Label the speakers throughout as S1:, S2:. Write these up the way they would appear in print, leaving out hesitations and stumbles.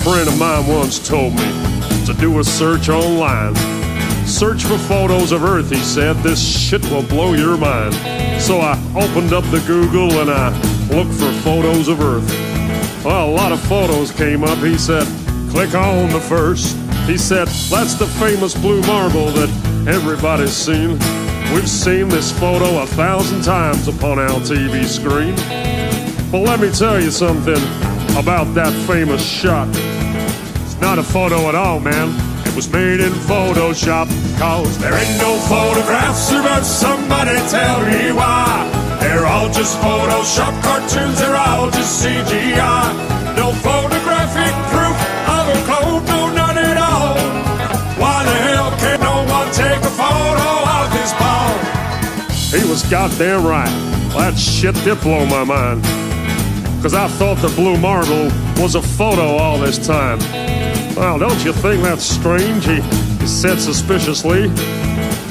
S1: friend of mine once told me to do a search online. Search for photos of Earth, he said. This shit will blow your mind. So I opened up the Google and I looked for photos of Earth. Well, a lot of photos came up. He said, click on the first. He said, that's the famous blue marble that everybody's seen. We've seen this photo 1,000 times upon our TV screen. But let me tell you something about that famous shot. It's not a photo at all, man. It was made in Photoshop. Cause there ain't no photographs, but somebody tell me why. They're all just Photoshop cartoons, they're all just CGI. No photographic proof of a clone, no none at all. Why the hell can't no one take a photo of this ball? He was goddamn right. That shit did blow my mind. Cause I thought the blue marble was a photo all this time. Well, don't you think that's strange? He said suspiciously.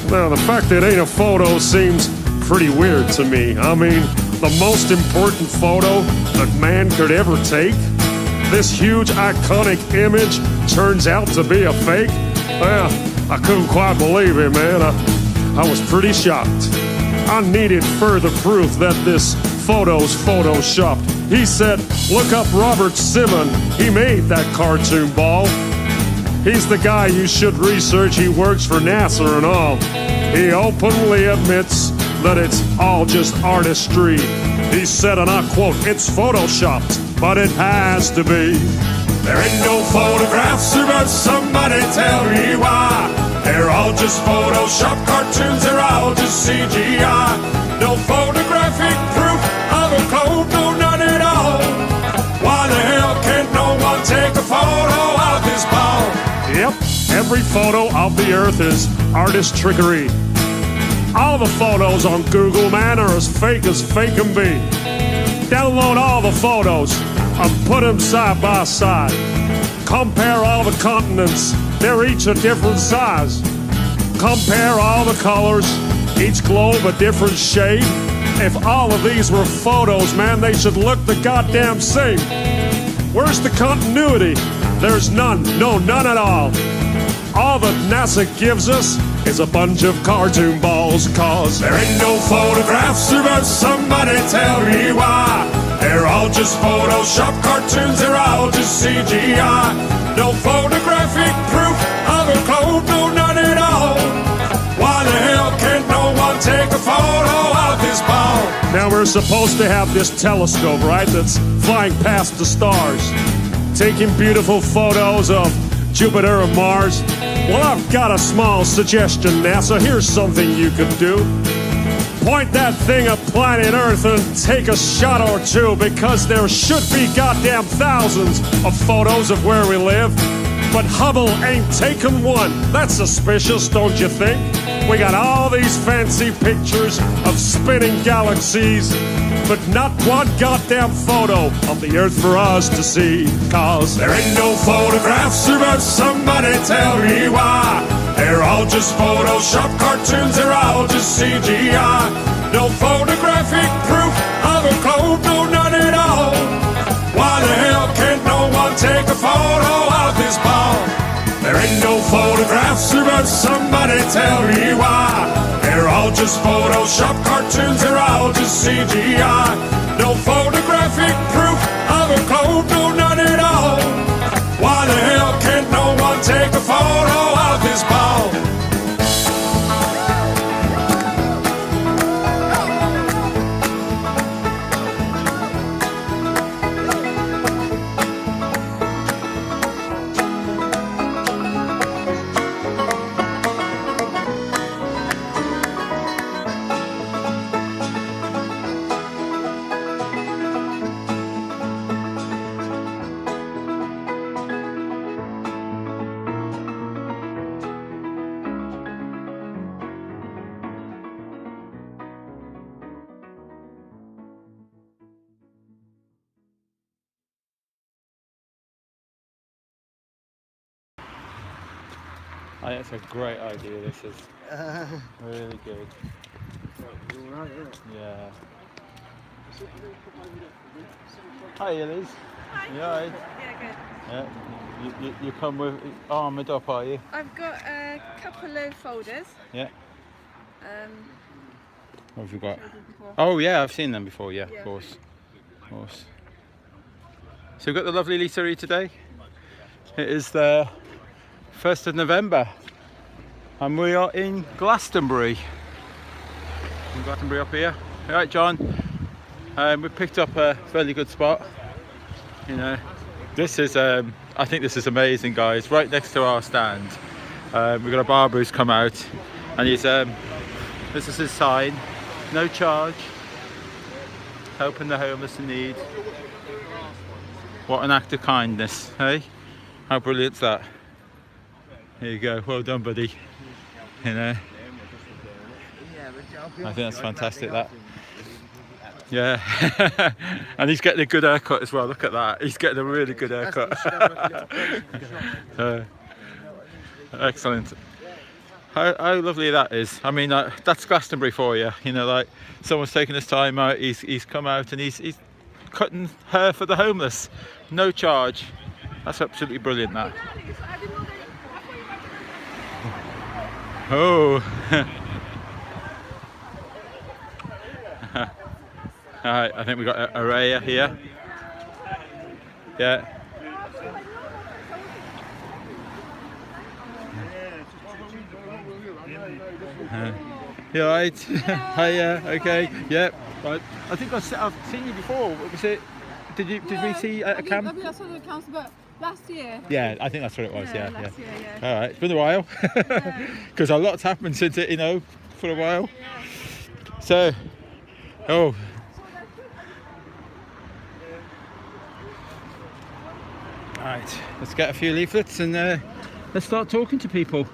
S1: Now, the fact that it ain't a photo seems pretty weird to me. I mean, the most important photo that man could ever take? This huge iconic image turns out to be a fake? Well, I couldn't quite believe it, man. I was pretty shocked. I needed further proof that this photo's photoshopped. He said, look up Robert Simon. He made that cartoon ball. He's the guy you should research. He works for NASA and all. He openly admits that it's all just artistry. He said, and I quote, it's photoshopped, but it has to be. There ain't no photographs, but somebody tell me why. They're all just Photoshop cartoons, they're all just CGI. No photographic proof of a clone, no none at all. Why the hell can't no one take a photo of this ball? Yep, every photo of the Earth is artist trickery. All the photos on Google, man, are as fake can be. Download all the photos and put them side by side. Compare all the continents, they're each a different size. Compare all the colors, each globe a different shade. If all of these were photos, man, they should look the goddamn same. Where's the continuity? There's none, no, none at all. All that NASA gives us is a bunch of cartoon balls. Cause there ain't no photographs, but somebody tell me why. They're all just Photoshop cartoons, they're all just CGI. No photographic proof of a clone, no none at all. Why the hell can't no one take a photo of this ball? Now we're supposed to have this telescope, right, that's flying past the stars, taking beautiful photos of Jupiter and Mars. Well, I've got a small suggestion, NASA. Here's something you could do. Point that thing at planet Earth and take a shot or two, because there should be goddamn thousands of photos of where we live. But Hubble ain't taken one. That's suspicious, don't you think? We got all these fancy pictures of spinning galaxies, but not one goddamn photo of the Earth for us to see. Cause there ain't no photographs, but somebody tell me why. They're all just Photoshop cartoons, they're all just CGI. No photographic proof of a clone, no none at all. Why the hell can't no one take a photo of this ball? There ain't no photographs, but somebody tell me why. They're all just Photoshop cartoons, they're all just CGI. No photographic proof of a clone, no none at all. Why the hell can't no one take a photo of this ball?
S2: I think it's a great idea, this is really good.
S3: Right,
S2: Yeah.
S3: Hi, Liz.
S4: Hi.
S3: You alright?
S4: Yeah, good.
S3: Yeah. You come with armoured up, are you?
S4: I've got a couple of folders.
S3: Yeah.
S4: Um,
S3: What have you got?
S4: showed you before.
S3: Oh yeah, I've seen them before. Yeah,
S4: Yeah.
S3: of course. So we've got the lovely Lisa here today. It is the 1st of November, and we are in Glastonbury. Up here. All right, John. We picked up a fairly good spot. You know, this is. I think this is amazing, guys. Right next to our stand, we've got a barber who's come out, and he's. This is his sign. No charge. Helping the homeless in need. What an act of kindness, hey? How brilliant's that? Here you go. Well done, buddy. You know. I think that's fantastic, that. Yeah. And he's getting a good haircut as well. Look at that. He's getting a really good haircut. Excellent. How lovely that is. I mean, that's Glastonbury for you. You know, like someone's taken his time out. He's come out and he's cutting hair for the homeless. No charge. That's absolutely brilliant, that. Oh. Alright, I think we've got Araya here. Yeah. You alright? Hiya, okay. Yep. Right. I think I've seen you before. Was it? Did we see a camp?
S4: I saw the accounts, but last year.
S3: Yeah, I think that's what it was. Yeah.
S4: Last year, yeah.
S3: All right, it's been a while. Because a lot's happened since it, for a while.
S4: Yeah.
S3: So, oh. Right, let's get a few leaflets and let's start talking to people.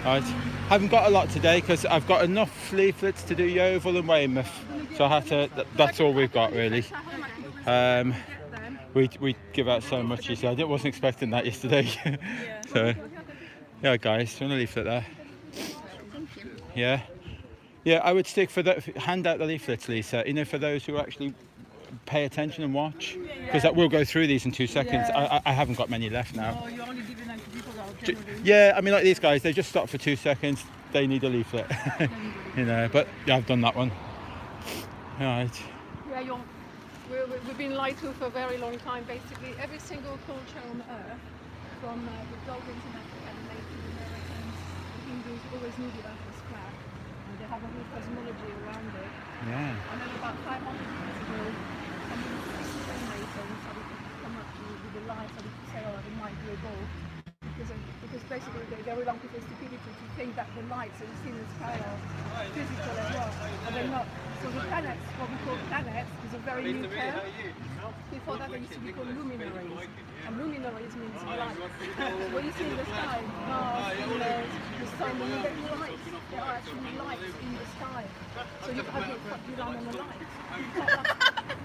S3: Right, haven't got a lot today because I've got enough leaflets to do Yeovil and Weymouth, so I have to. That's all we've got really. We give out so much, you see. I wasn't expecting that yesterday. So, yeah, guys, do you want a leaflet there? Yeah, yeah. I would stick for hand out the leaflets, Lisa. For those who actually pay attention and watch, because we'll go through these in 2 seconds. I haven't got many left now.
S4: Oh, you're only giving them to people that are generally.
S3: Yeah, I mean, like these guys, they just stop for 2 seconds. They need a leaflet, But yeah, I've done that one. All right.
S4: Yeah, we've been lied to for a very long time. Basically, every single culture on earth, from the Dolphins and the Native Americans, the Hindus, always knew the earth was flat, and they have a whole cosmology around it.
S3: Yeah.
S4: And then about 500 years ago, some of the Masons started to come up with the light, started to say, oh, it might be a ball. Because basically they really want people's stupidity to think that the lights that you see in the sky are physical as well, and they're not. So the planets, what we call planets, is a very new term. Before that they used to be called luminaries, and luminaries means light. What you see in the sky, Mars, Venus, the sun, when you get lights, there are actually lights in the sky. So you can't get fucked you down on the lights.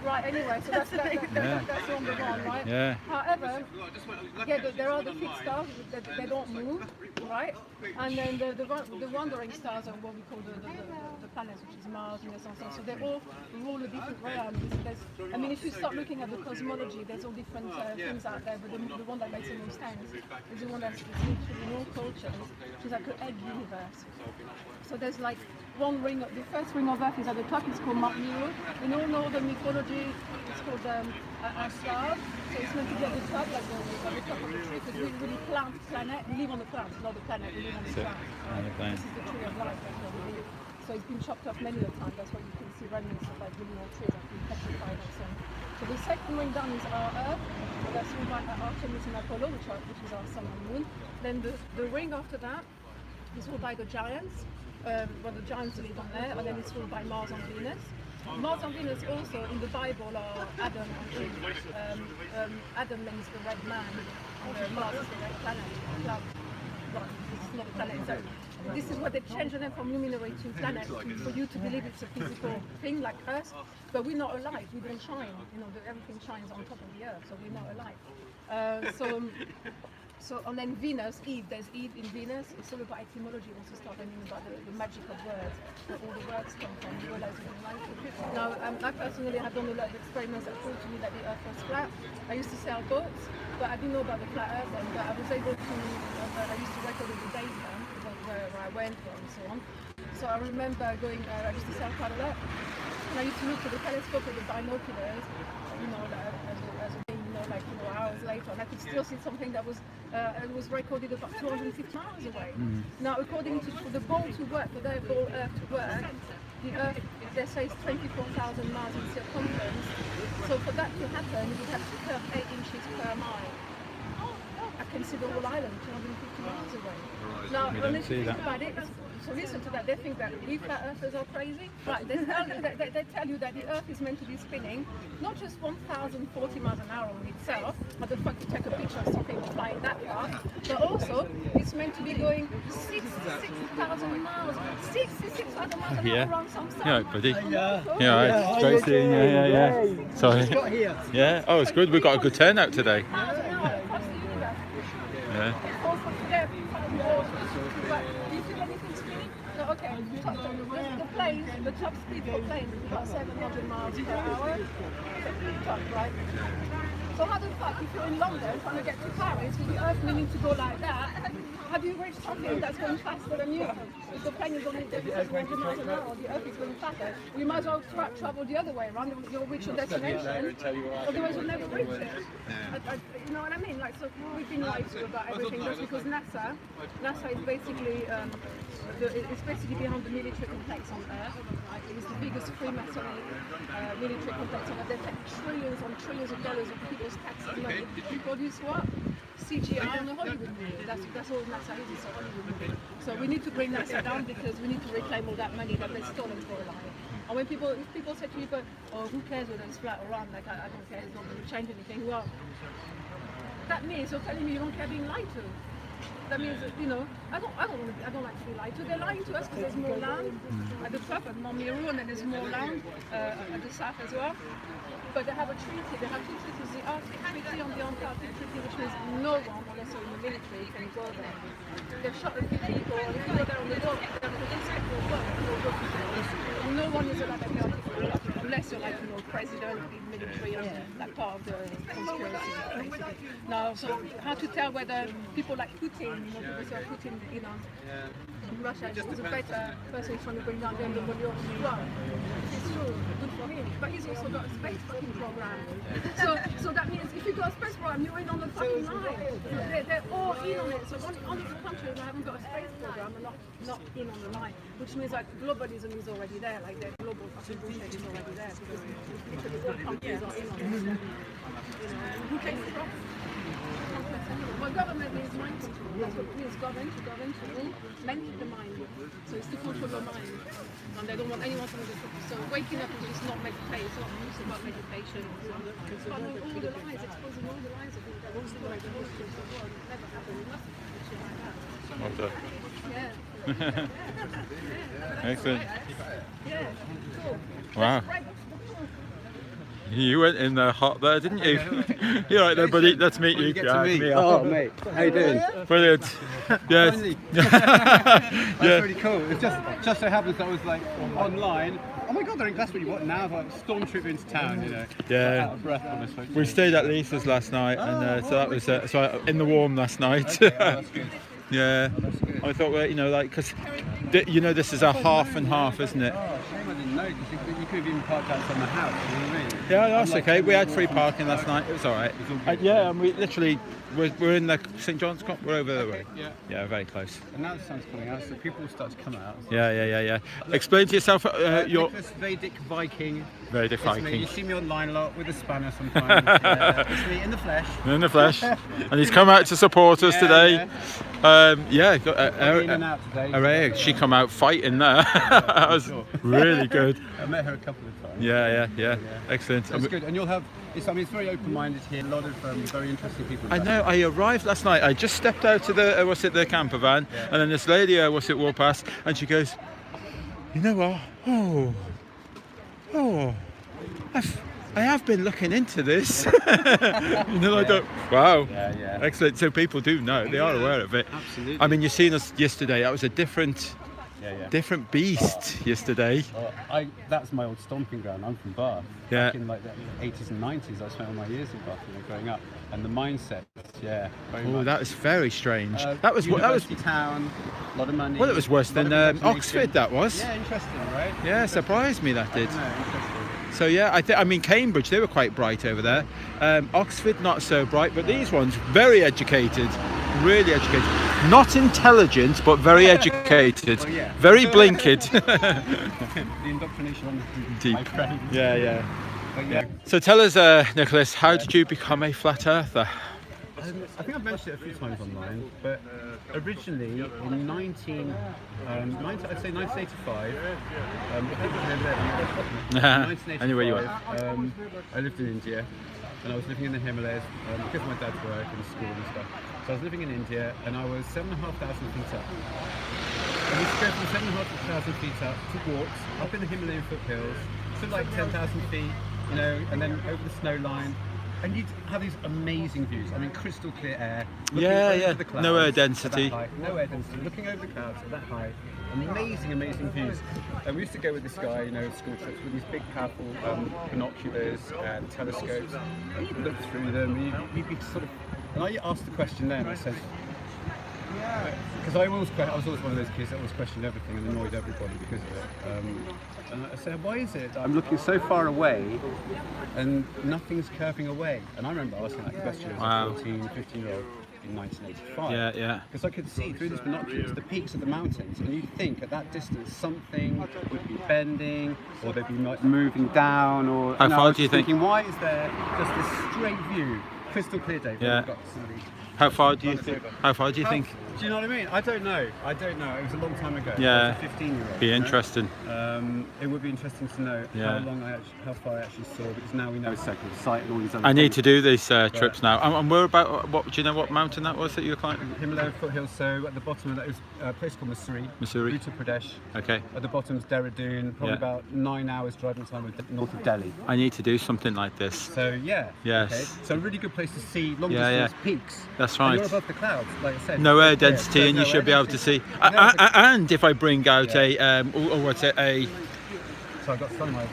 S4: Right, anyway, so that's number one, right?
S3: Yeah.
S4: However, there are the fixed stars that they don't move, right? And then the wandering stars are what we call the planets, which is Mars, Venus, and so on. So they all rule a different realm. I mean, if you start looking at the cosmology, there's all different things out there, but the one that makes the most sense is the one that's literally in all cultures, which is like an egg universe. So there's like one ring, the first ring of Earth is at the top, it's called Mount Nero. In all northern mythology, it's called a star. So it's meant to be at the top, like the top of the tree, because we really plant planet, we live on the plant, not the planet, we live on the plant. This is the tree of life, that's what we live. So it's been chopped off many a time, that's why you can see remnants of like really old trees that have been petrified and so on. So the second ring down is our Earth, so that's ruled by Artemis and Apollo, which is our sun and moon. Then the ring after that is ruled by the giants. The giants live on there, and then it's ruled by Mars and Venus. Mars and Venus also in the Bible are Adam and Eve. Adam means the red man, and Mars is the red planet. This is not a planet. So this is what they changed the name from luminary to planet for you to believe it's a physical thing like Earth, but we're not alive. We don't shine. Everything shines on top of the Earth, so we're not alive. So, and then Venus, Eve, there's Eve in Venus. It's all about etymology once you start learning about the magic of words, where all the words come from. You realize you don't like it. Now, I personally have done a lot of experiments that proved to me that the Earth was flat. I used to sell books, but I didn't know about the flat Earth then, but I was able to, I used to record the data, where I went and so on. So I remember going, I used to sell quite a lot, and I used to look at the telescope with the binoculars, hours later, and I could still see something that was recorded about 250 miles away. Now, according to for the ball to work, for the ball Earth to work, the Earth, they say, is 24,000 miles in circumference. So for that to happen, you would have to curve 8 inches per mile. I can see the whole island 250 miles away. Now, when you think about it, so listen to that, they think that we flat earthers are crazy. Right, they tell you that the Earth is meant to be spinning, not just 1,040 miles an hour on itself, how the fuck you take a picture of something flying that fast, but also it's meant to be going 66,000 miles, 66,000 miles an hour around some sun.
S3: Yeah, buddy. Yeah, it's great seeing you. Yeah. Sorry. Yeah. Oh, it's good. We've got a good turnout today. Yeah.
S4: Okay, the plane, the top speed for planes is about 700 miles per hour. Top, right? So how the fuck, if you're in London trying to get to Paris with the Earth meaning to go like that, have you reached something that's going faster than you? If the plane is only 700 miles an hour, the Earth is going faster. You might as well travel the other way around. You'll reach your destination. Otherwise, you'll never reach it. You know what I mean? Like, so we've been lied to about everything just because NASA is basically it's basically behind the military complex on Earth. It is the biggest Freemasonic military complex on Earth. They take trillions on trillions of dollars of people's taxes money to produce what? CGI on a Hollywood movie. That's all NASA is, it's a Hollywood movie. So we need to bring NASA down because we need to reclaim all that money that they've stolen for a while. And when people say to people, oh, who cares whether it's flat or round? Like, I don't care, it's not going to change anything. Well, that means you're telling me you don't care being lied to. That means that, you know, I don't like to be lied to. They're lying to us because there's more land at the top, at Montmiro, and then there's more land at the south as well. But they have a treaty, they have two treaties, the Arctic Treaty and the Antarctic Treaty, which means no one, unless you're in the military, can go there. They've shot a few people, and if you go there on the boat, they're an inspector of work, and no one is allowed to go unless you're like, you know, president, military, and like part of the conspiracy, basically. Now, so how to tell whether people like Putin, you know, people say Putin, you know, in Russia is a better person who's trying to bring down the NWO. Well, it's true, good for him, but he's also got a space fucking program. So that means if you got a space program, you're in on the fucking line. They're all in on it. So only the countries that haven't got a space program are not in on the line, which means like globalism is already there, like their global fucking bullshit is already there because literally all countries are in on it. You know, who takes the profit? Well, government means mind control. That's what it means, govern to rule, mentor the mind. So it's to control the mind. And they don't want anyone to know. So waking up is just not meditation, it's not news about meditation. It's following all the lies, exposing all the lies of people that wants to like the bullshit of the world. It never happened. It must have shit like that.
S3: Well done.
S4: Yeah.
S3: Excellent.
S4: Yeah, cool.
S3: Wow. You went in there hot there, didn't you? You're right there, buddy. Let's meet you.
S5: Oh, mate. How you doing?
S3: Brilliant. Yes.
S5: That's really cool. It just so happens that I was like online. Oh my God, they're in Glastonbury. What now? Like stormtrooper into town, you know.
S3: Yeah.
S5: Out of breath on this.
S3: We stayed at Lisa's last night, and so that was so in the warm last night.
S5: That's good.
S3: Yeah. I thought, well, you know, like, because you know, this is a half and half, isn't it?
S5: Oh, shame I didn't know because you could have even parked outside my house. You know what I mean?
S3: Yeah, that's okay. We had free parking last night. It was all right. Yeah, and we literally we're in the St John's. We're over the way. Yeah, very close.
S5: And now the sun's coming out, so people will start to come out.
S3: Yeah. Explain to yourself. You're
S5: Nicholas Vedic Viking.
S3: Vedic
S5: It's me.
S3: Viking.
S5: You see me online a lot with a spanner sometimes. It's me in the flesh.
S3: In the flesh, and he's come out to support us today.
S5: In and out today.
S3: Araya, she come out fighting there. That was really good.
S5: I met her a couple of times.
S3: Yeah. Excellent.
S5: It's good, and you'll have. It's very open-minded here. A lot of very interesting people.
S3: I know. I arrived last night. I just stepped out of the the camper van, and then this lady walked past, and she goes, "You know what? I have been looking into this. I don't. Wow.
S5: Yeah.
S3: Excellent. So people do know. They are aware of it.
S5: Absolutely.
S3: I mean, you've seen us yesterday. That was a different beast yesterday.
S5: That's my old stomping ground. I'm from Bath.
S3: Yeah.
S5: Back in like the 80s and 90s, I spent all my years in Bath, growing up. And the mindset, very
S3: Oh,
S5: much.
S3: that was very strange. That was
S5: University town, a lot of money.
S3: Well, it was worse than Oxford. That was.
S5: Yeah, interesting, right?
S3: Yeah, surprised me that did.
S5: No, interesting.
S3: So yeah, I mean Cambridge, they were quite bright over there. Oxford, not so bright, but these ones very educated, really educated. Not intelligent, but very educated.
S5: Well, yeah.
S3: Very blinked.
S5: The indoctrination on
S3: Deep.
S5: my brain.
S3: Yeah.
S5: But yeah.
S3: So tell us, Nicholas, how did you become a flat earther?
S5: I think I've mentioned it a few times online, but originally in I'd say 1985,
S3: Anyway, you are.
S5: I lived in India, and I was living in the Himalayas because of my dad's work and school and stuff. So I was living in India, and I was 7,500 feet up. I used to go from 7,500 feet up to walks up in the Himalayan foothills to like 10,000 feet, and then over the snow line. And you'd have these amazing views. I mean, crystal clear air.
S3: Yeah.
S5: The clouds
S3: No air
S5: at
S3: density.
S5: that height. No air density. Looking over the clouds at that height. Amazing views. And we used to go with this guy, school trips with these big, powerful binoculars and telescopes. And you'd look through them. And you'd be sort of. And I asked the question then. I said, because I was always one of those kids that always questioned everything and annoyed everybody because of it. And I said, why is it that I'm looking so far away and nothing's curving away? And I remember asking that question as a 14, 15-year-old in 1985.
S3: Yeah.
S5: Because I could see through these binoculars the peaks of the mountains, and you'd think at that distance something would be bending, or they'd be like moving down, or.
S3: How far do you think?
S5: Thinking, why is there just this straight view, crystal clear day?
S3: Yeah. How far do you think?
S5: Do you know what I mean? I don't know. It was a long time ago.
S3: Yeah.
S5: I was a 15-year-old.
S3: Be interesting.
S5: It would be interesting to know how far I actually saw, because now we know second sight and all these other
S3: I need
S5: things.
S3: to do these trips now. And where about? What do you know? What mountain that was that you were climbing?
S5: Himalayan foothills. So at the bottom of that is a place called Mussoorie. Uttar Pradesh.
S3: Okay.
S5: At the bottom is Dehradun. Probably about 9 hours driving time north of Delhi.
S3: I need to do something like this.
S5: So yeah.
S3: Yes.
S5: Okay. So a really good place to see long distance peaks.
S3: That's
S5: And
S3: right.
S5: you're above the clouds, like I said.
S3: No air density, and you should be able to see. And if I bring out a
S5: So I got sun my.
S3: I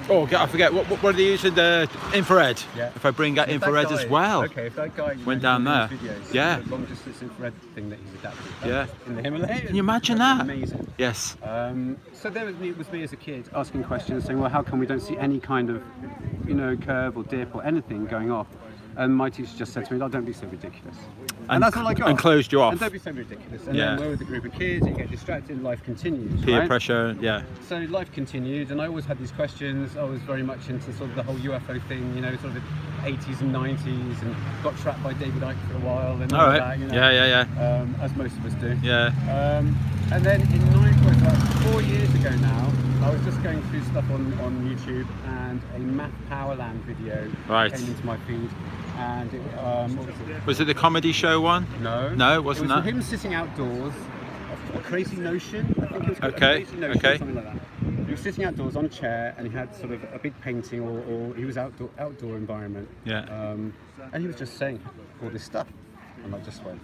S3: forget what are they using, the infrared?
S5: Yeah.
S3: If I bring out
S5: If that
S3: infrared
S5: guy-
S3: as well.
S5: Okay, if that guy
S3: Went down there.
S5: videos,
S3: Yeah.
S5: the long distance infrared thing that he's adapted.
S3: Yeah.
S5: In the Himalayas.
S3: Can you imagine that?
S5: Amazing.
S3: Yes.
S5: So there was me as a kid asking questions, saying, well, how come we don't see any kind of, curve or dip or anything going off? And my teacher just said to me, "Oh, don't be so ridiculous." And that's all I got.
S3: And closed you off.
S5: And don't be so ridiculous. And
S3: Yeah.
S5: then we're with a group of kids, you get distracted, life continues.
S3: Peer
S5: right?
S3: pressure. Yeah.
S5: So life continued, and I always had these questions. I was very much into sort of the whole UFO thing, sort of the 80s and 90s, and got trapped by David Icke for a while. And
S3: All right.
S5: that,
S3: Yeah.
S5: as most of us do.
S3: Yeah.
S5: And then about 4 years ago now, I was just going through stuff on YouTube, and a Math Powerland video came into my feed. And it, what was it?
S3: Was it the comedy show one?
S5: No,
S3: it wasn't
S5: it was
S3: that.
S5: him sitting outdoors. A Crazy Notion, I think it was called.
S3: Okay,
S5: A Crazy Notion,
S3: okay.
S5: something like that. He was sitting outdoors on a chair, and he had sort of a big painting, or he was outdoor environment.
S3: Yeah.
S5: And he was just saying all this stuff, and I just went,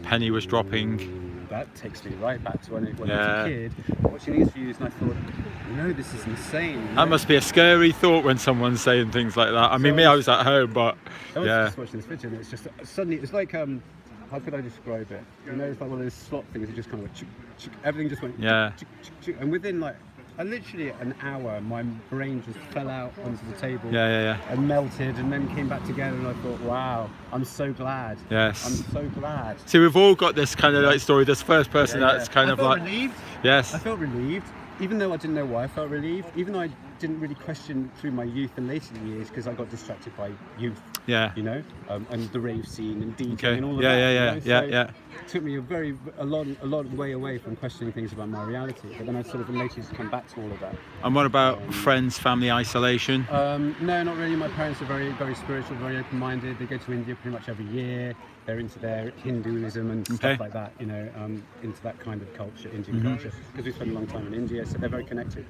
S3: Penny was dropping.
S5: that takes me right back to when I was a kid, watching these views, and I thought, this is insane.
S3: That must be a scary thought when someone's saying things like that. I mean, I was at home, but
S5: I was just watching this video, and it's just suddenly, it's like, how could I describe it? It's like one of those slot things. It just kind of went, everything just went, and within literally an hour, my brain just fell out onto the table, and melted, and then came back together, and I thought, wow, I'm so glad.
S3: Yes.
S5: I'm so glad.
S3: So we've all got this kind of story. This first person that's kind
S5: I
S3: of
S5: felt
S3: like,
S5: relieved.
S3: yes.
S5: I felt relieved, even though I didn't know why I felt relieved, even though I didn't really question through my youth and later years, because I got distracted by youth.
S3: Yeah.
S5: And the rave scene and DJing
S3: Okay.
S5: and all of that.
S3: Yeah.
S5: took me a lot way away from questioning things about my reality. But then I sort of later come back to all of that.
S3: And what about friends, family isolation?
S5: No, not really. My parents are very spiritual, very open-minded. They go to India pretty much every year. They're into their Hinduism and stuff like that, you know, into that kind of culture, Indian culture, because we spent a long time in India, so they're very connected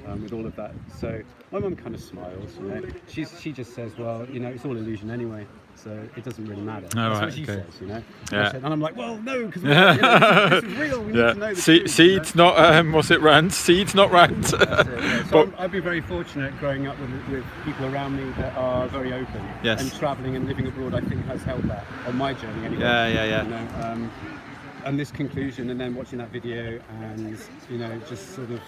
S5: with all of that. So my mum kind of smiles, you know. She just says, well, you know, it's all illusion anyway, so it doesn't really matter. That's what she says, you know.
S3: Yeah.
S5: And I'm like, well, no, because you know, this is real. We need to know the truth,
S3: Seeds,
S5: you know?
S3: not what's it? Rant. Seeds, not rant.
S5: That's it, yeah. So I'd be very fortunate growing up with people around me that are very open.
S3: Yes.
S5: And travelling and living abroad, I think, has helped that on my journey anyway.
S3: Yeah.
S5: You know, and this conclusion, and then watching that video, and you know, just sort of,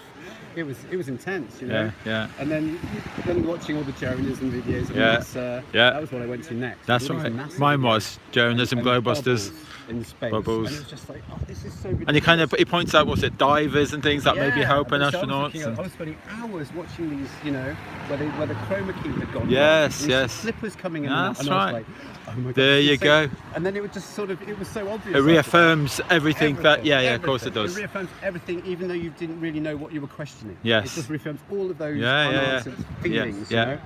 S5: it was intense, you know.
S3: Yeah.
S5: And then watching all the Jeranism videos. And that was what I went to next.
S3: That's
S5: all these
S3: right.
S5: massive
S3: Mine
S5: videos
S3: was Jeranism,
S5: and
S3: Glowbusters.
S5: in space.
S3: Bubbles.
S5: And it was just like, oh, this is so ridiculous.
S3: And he points out, what's it, divers and things that may be helping
S5: so
S3: astronauts.
S5: I was spending hours watching these, you know, where the chroma key had gone.
S3: Yes,
S5: wrong,
S3: yes.
S5: Slippers coming in.
S3: That's
S5: and
S3: right.
S5: I was like, oh my God,
S3: There you go.
S5: And then it would just sort of, it was so obvious.
S3: It reaffirms everything that,
S5: everything.
S3: of course it does.
S5: It reaffirms everything, even though you didn't really know what you were questioning.
S3: Yes.
S5: It just reaffirms all of those
S3: Yeah.
S5: unanswered feelings,
S3: Yeah.
S5: you know.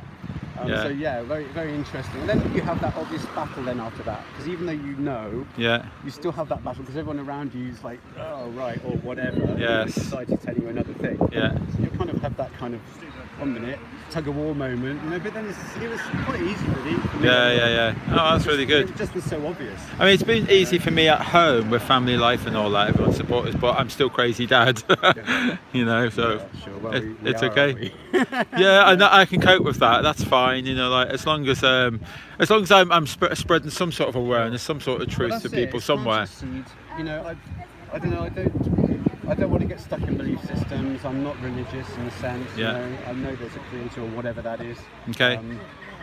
S5: So yeah, very, very interesting. And then you have that obvious battle then after that, because even though you know, you still have that battle because everyone around you is like, oh right, or whatever.
S3: Yes.
S5: Society's telling you another thing.
S3: Yeah.
S5: So you kind of have that kind of 1 minute tug of war moment, you know. But then it was quite easy, really.
S3: Yeah. Oh, that's really good.
S5: It just was so obvious.
S3: I mean, it's been easy for me at home with family life and all that, everyone's supporters, but I'm still crazy dad, you know, so
S5: Yeah, sure. Well,
S3: it's
S5: we are,
S3: okay.
S5: aren't we?
S3: Yeah, I can cope with that. That's fine, you know. Like as long as I'm spreading some sort of awareness, some sort of truth to people somewhere.
S5: You know, I don't know. I don't want to get stuck in belief systems. I'm not religious in a sense.
S3: Yeah.
S5: You know, I know there's a creator or whatever that is.
S3: Okay.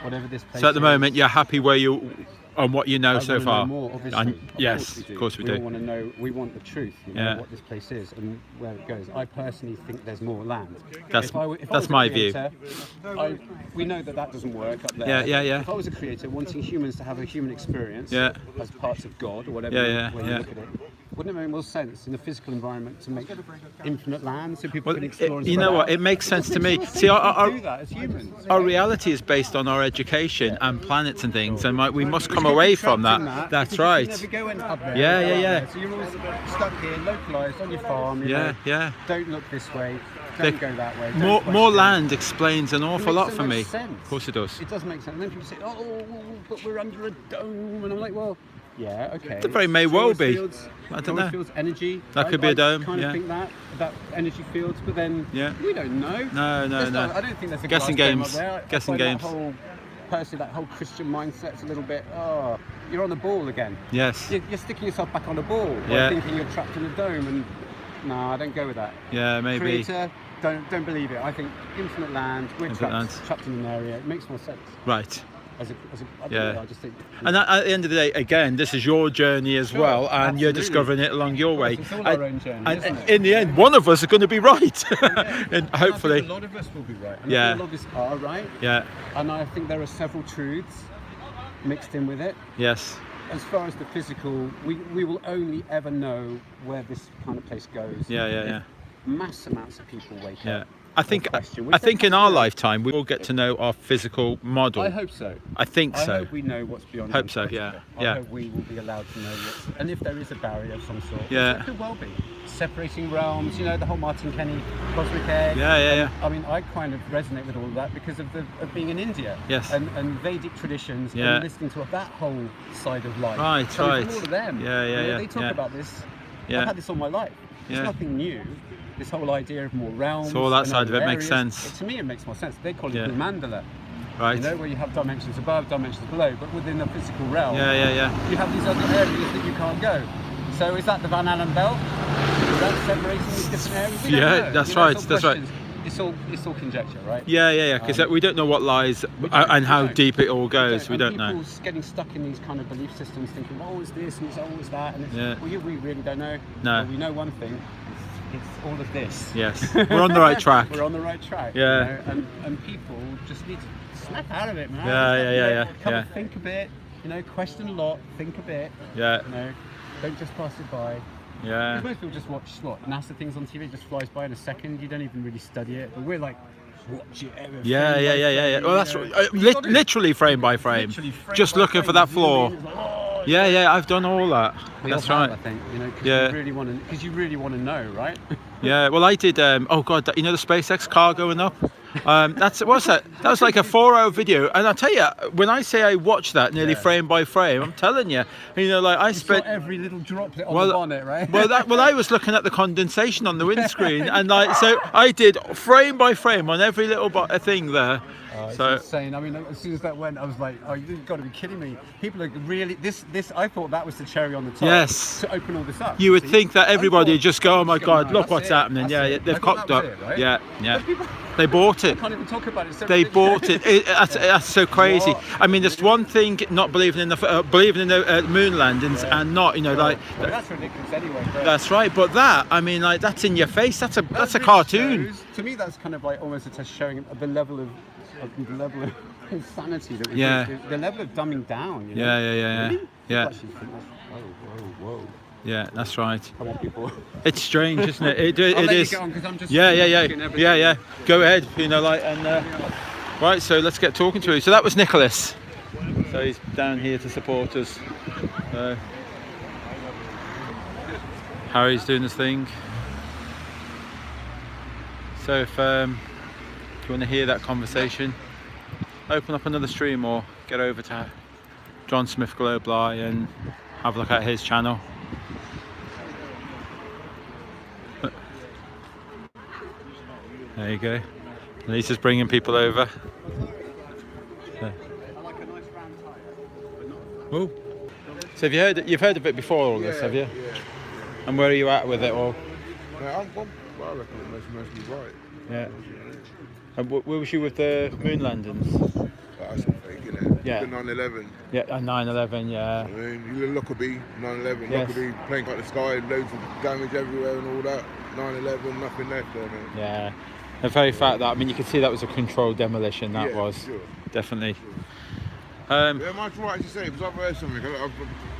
S5: Whatever this place
S3: So at the
S5: is.
S3: moment, you're happy where you on what you know
S5: I
S3: so
S5: wanna
S3: far.
S5: know more, obviously.
S3: Yes,
S5: of
S3: course we
S5: all
S3: do.
S5: want to know. We want the truth. You know,
S3: Yeah.
S5: what this place is and where it goes. I personally think there's more land.
S3: That's
S5: If I was
S3: my
S5: a
S3: view.
S5: creator, we know that doesn't work up there.
S3: Yeah.
S5: If I was a creator wanting humans to have a human experience as parts of God or whatever way you look at it, wouldn't it make more sense in the physical environment to make infinite land so people can explore and
S3: you
S5: spread
S3: know what?
S5: out?
S3: It makes sense to me.
S5: We
S3: See,
S5: do that as humans.
S3: our reality is based on our education and planets and things, and we must come
S5: If you
S3: away
S5: get
S3: from
S5: trapped in
S3: that. That's
S5: because
S3: right.
S5: You never go up there.
S3: Yeah.
S5: So you're always stuck here, localised on your farm. You know,
S3: Yeah.
S5: Don't look this way. Don't go that way.
S3: More
S5: don't question.
S3: land explains an awful
S5: It
S3: lot
S5: makes
S3: for
S5: so
S3: me.
S5: much sense.
S3: Of course it does.
S5: It does make sense. And then people say, oh, but we're under a dome. And I'm like, well, yeah, okay.
S3: It very may well be.
S5: Fields,
S3: I don't know.
S5: Fields, energy.
S3: That could be a dome,
S5: I kind
S3: yeah.
S5: of think that about energy fields, but then we don't know.
S3: No.
S5: I don't think there's a
S3: Guessing
S5: glass dome
S3: games.
S5: up there.
S3: Guessing
S5: I find
S3: games.
S5: That whole Christian mindset's a little bit, you're on the ball again.
S3: Yes.
S5: You're sticking yourself back on the ball
S3: Yeah.
S5: by thinking you're trapped in a dome, and no, I don't go with that.
S3: Yeah, maybe.
S5: Creator, don't believe it. I think infinite land, we're
S3: Infinite
S5: trapped in an area. It makes more sense.
S3: Right.
S5: I don't
S3: Yeah.
S5: know, I just think.
S3: And at the end of the day, again, this is your journey as well, and you're
S5: absolutely.
S3: discovering it along your way.
S5: It's all our own journey,
S3: And
S5: isn't it?
S3: in the end, one of us are going to be right, and
S5: I think
S3: hopefully.
S5: a lot of us will be right. And
S3: Yeah.
S5: a lot of us are right.
S3: Yeah.
S5: And I think there are several truths mixed in with it.
S3: Yes.
S5: As far as the physical, we will only ever know where this kind of place goes.
S3: Yeah.
S5: Mass amounts of people wake
S3: Yeah.
S5: up.
S3: I think
S5: question,
S3: I
S5: which
S3: think
S5: they
S3: in our
S5: do.
S3: lifetime we will get to know our physical model.
S5: I hope so.
S3: I think
S5: I
S3: so.
S5: hope we know what's beyond.
S3: Hope so,
S5: Antarctica.
S3: yeah.
S5: I hope we will be allowed to know what's, and if there is a barrier of some sort,
S3: Yeah.
S5: it could well be separating realms. You know, the whole Martin Kenny cosmic egg.
S3: Yeah.
S5: I mean, I kind of resonate with all of that because of being in India.
S3: Yes.
S5: And Vedic traditions
S3: Yeah.
S5: and listening to that whole side of life.
S3: Right,
S5: Coming
S3: right.
S5: From all of them.
S3: Yeah,
S5: You know,
S3: yeah,
S5: They talk
S3: yeah.
S5: about this.
S3: Yeah.
S5: I've had this all my life. It's
S3: Yeah.
S5: nothing new. This whole idea of more realms.
S3: So all that
S5: and
S3: side of
S5: other
S3: it makes
S5: areas.
S3: sense.
S5: To me, it makes more sense. They call it
S3: Yeah.
S5: the mandala.
S3: Right.
S5: You know, where you have dimensions above, dimensions below, but within the physical realm,
S3: Yeah.
S5: you have these other areas that you can't go. So is that the Van Allen belt? Is that separating these different areas? We don't
S3: Yeah,
S5: know.
S3: that's
S5: You know,
S3: right,
S5: it's all
S3: that's right.
S5: questions. It's all conjecture, right?
S3: Yeah. Because we don't know what lies
S5: We don't,
S3: and how
S5: we don't.
S3: deep it all goes. We don't
S5: and
S3: know.
S5: people's getting stuck in these kind of belief systems, thinking, oh, it's this and it's always that, and it's,
S3: Yeah.
S5: well, we really don't know.
S3: No.
S5: But we know one thing. It's all of this.
S3: Yes, we're on the right track.
S5: We're on the right track.
S3: Yeah.
S5: You know? And people just need to snap out of it, man.
S3: Yeah.
S5: Come and think a bit. You know, question a lot, think a bit.
S3: Yeah.
S5: You know, Don't just pass it by.
S3: Yeah.
S5: Because most people just watch NASA things on TV, it just flies by in a second. You don't even really study it. But we're like, watch it.
S3: Yeah. Well, that's literally frame by frame. Just looking for that flaw. Yeah, I've done all that. That's right.
S5: I think, you know, because you really want to know, right?
S3: Yeah, well, I did. Oh God, you know the SpaceX car going up. What's that? That was like a 4-hour video, and I tell you, when I say I watched that nearly frame by frame, I'm telling you, you know, like I spent
S5: every little droplet on the bonnet, right?
S3: well, I was looking at the condensation on the windscreen, and like so, I did frame by frame on every little thing there.
S5: It's
S3: So
S5: insane. I mean, as soon as that went, I was like, "Oh, you've got to be kidding me!" People are really this. I thought that was the cherry on the top.
S3: Yes.
S5: To open all this up.
S3: you would think that everybody would just go, "Oh my
S5: no,
S3: God, look
S5: that's
S3: what's
S5: it,
S3: happening!"
S5: that's
S3: Yeah,
S5: it. I
S3: they've
S5: thought
S3: cocked
S5: that
S3: up.
S5: was it, right?
S3: Yeah.
S5: But people
S3: They bought it.
S5: can't even talk about it. So
S3: They
S5: ridiculous.
S3: bought it. That's so crazy.
S5: What?
S3: I mean, there's one thing not believing in the moon landings and not, you know, like
S5: Well, that's ridiculous anyway. But
S3: that's right. But that, I mean, like that's in your face. That's a
S5: really
S3: cartoon.
S5: shows- to me, that's kind of like almost a test showing the level of insanity that we
S3: Yeah.
S5: do, the level of dumbing down. You know?
S3: Yeah.
S5: Really?
S3: Yeah.
S5: People actually think that's- whoa.
S3: Yeah, that's right.
S5: Come on, people.
S3: It's strange, isn't it? It
S5: I'll let
S3: is.
S5: you get on 'cause I'm just
S3: Yeah.
S5: looking at everything.
S3: Yeah. Go ahead. You know, like and right. So let's get talking to you. So that was Nicholas. So he's down here to support us. Harry's doing his thing. So if you want to hear that conversation, open up another stream or get over to John Smith Global Eye and have a look at his channel. There you go. Lisa's bringing people over. Oh. So you've heard of it before all this, have you?
S6: Yeah.
S3: And where are you at with it all?
S6: I reckon it's mostly right.
S3: Yeah. And where was you with the moon landings?
S6: That's a fake, innit?
S3: Yeah.
S6: The 9/11.
S3: Yeah, 9/11. Yeah.
S6: I mean, you look Lockerbie, 9/11.
S3: Yes.
S6: Lockerbie, plane cut the sky, loads of damage everywhere and all that. 9/11, nothing left there, man.
S3: Yeah. The very fact that, I mean, you can see that was a controlled demolition. That
S6: Yeah,
S3: was
S6: sure.
S3: definitely.
S6: Yeah, much right to say, because I've heard something. I've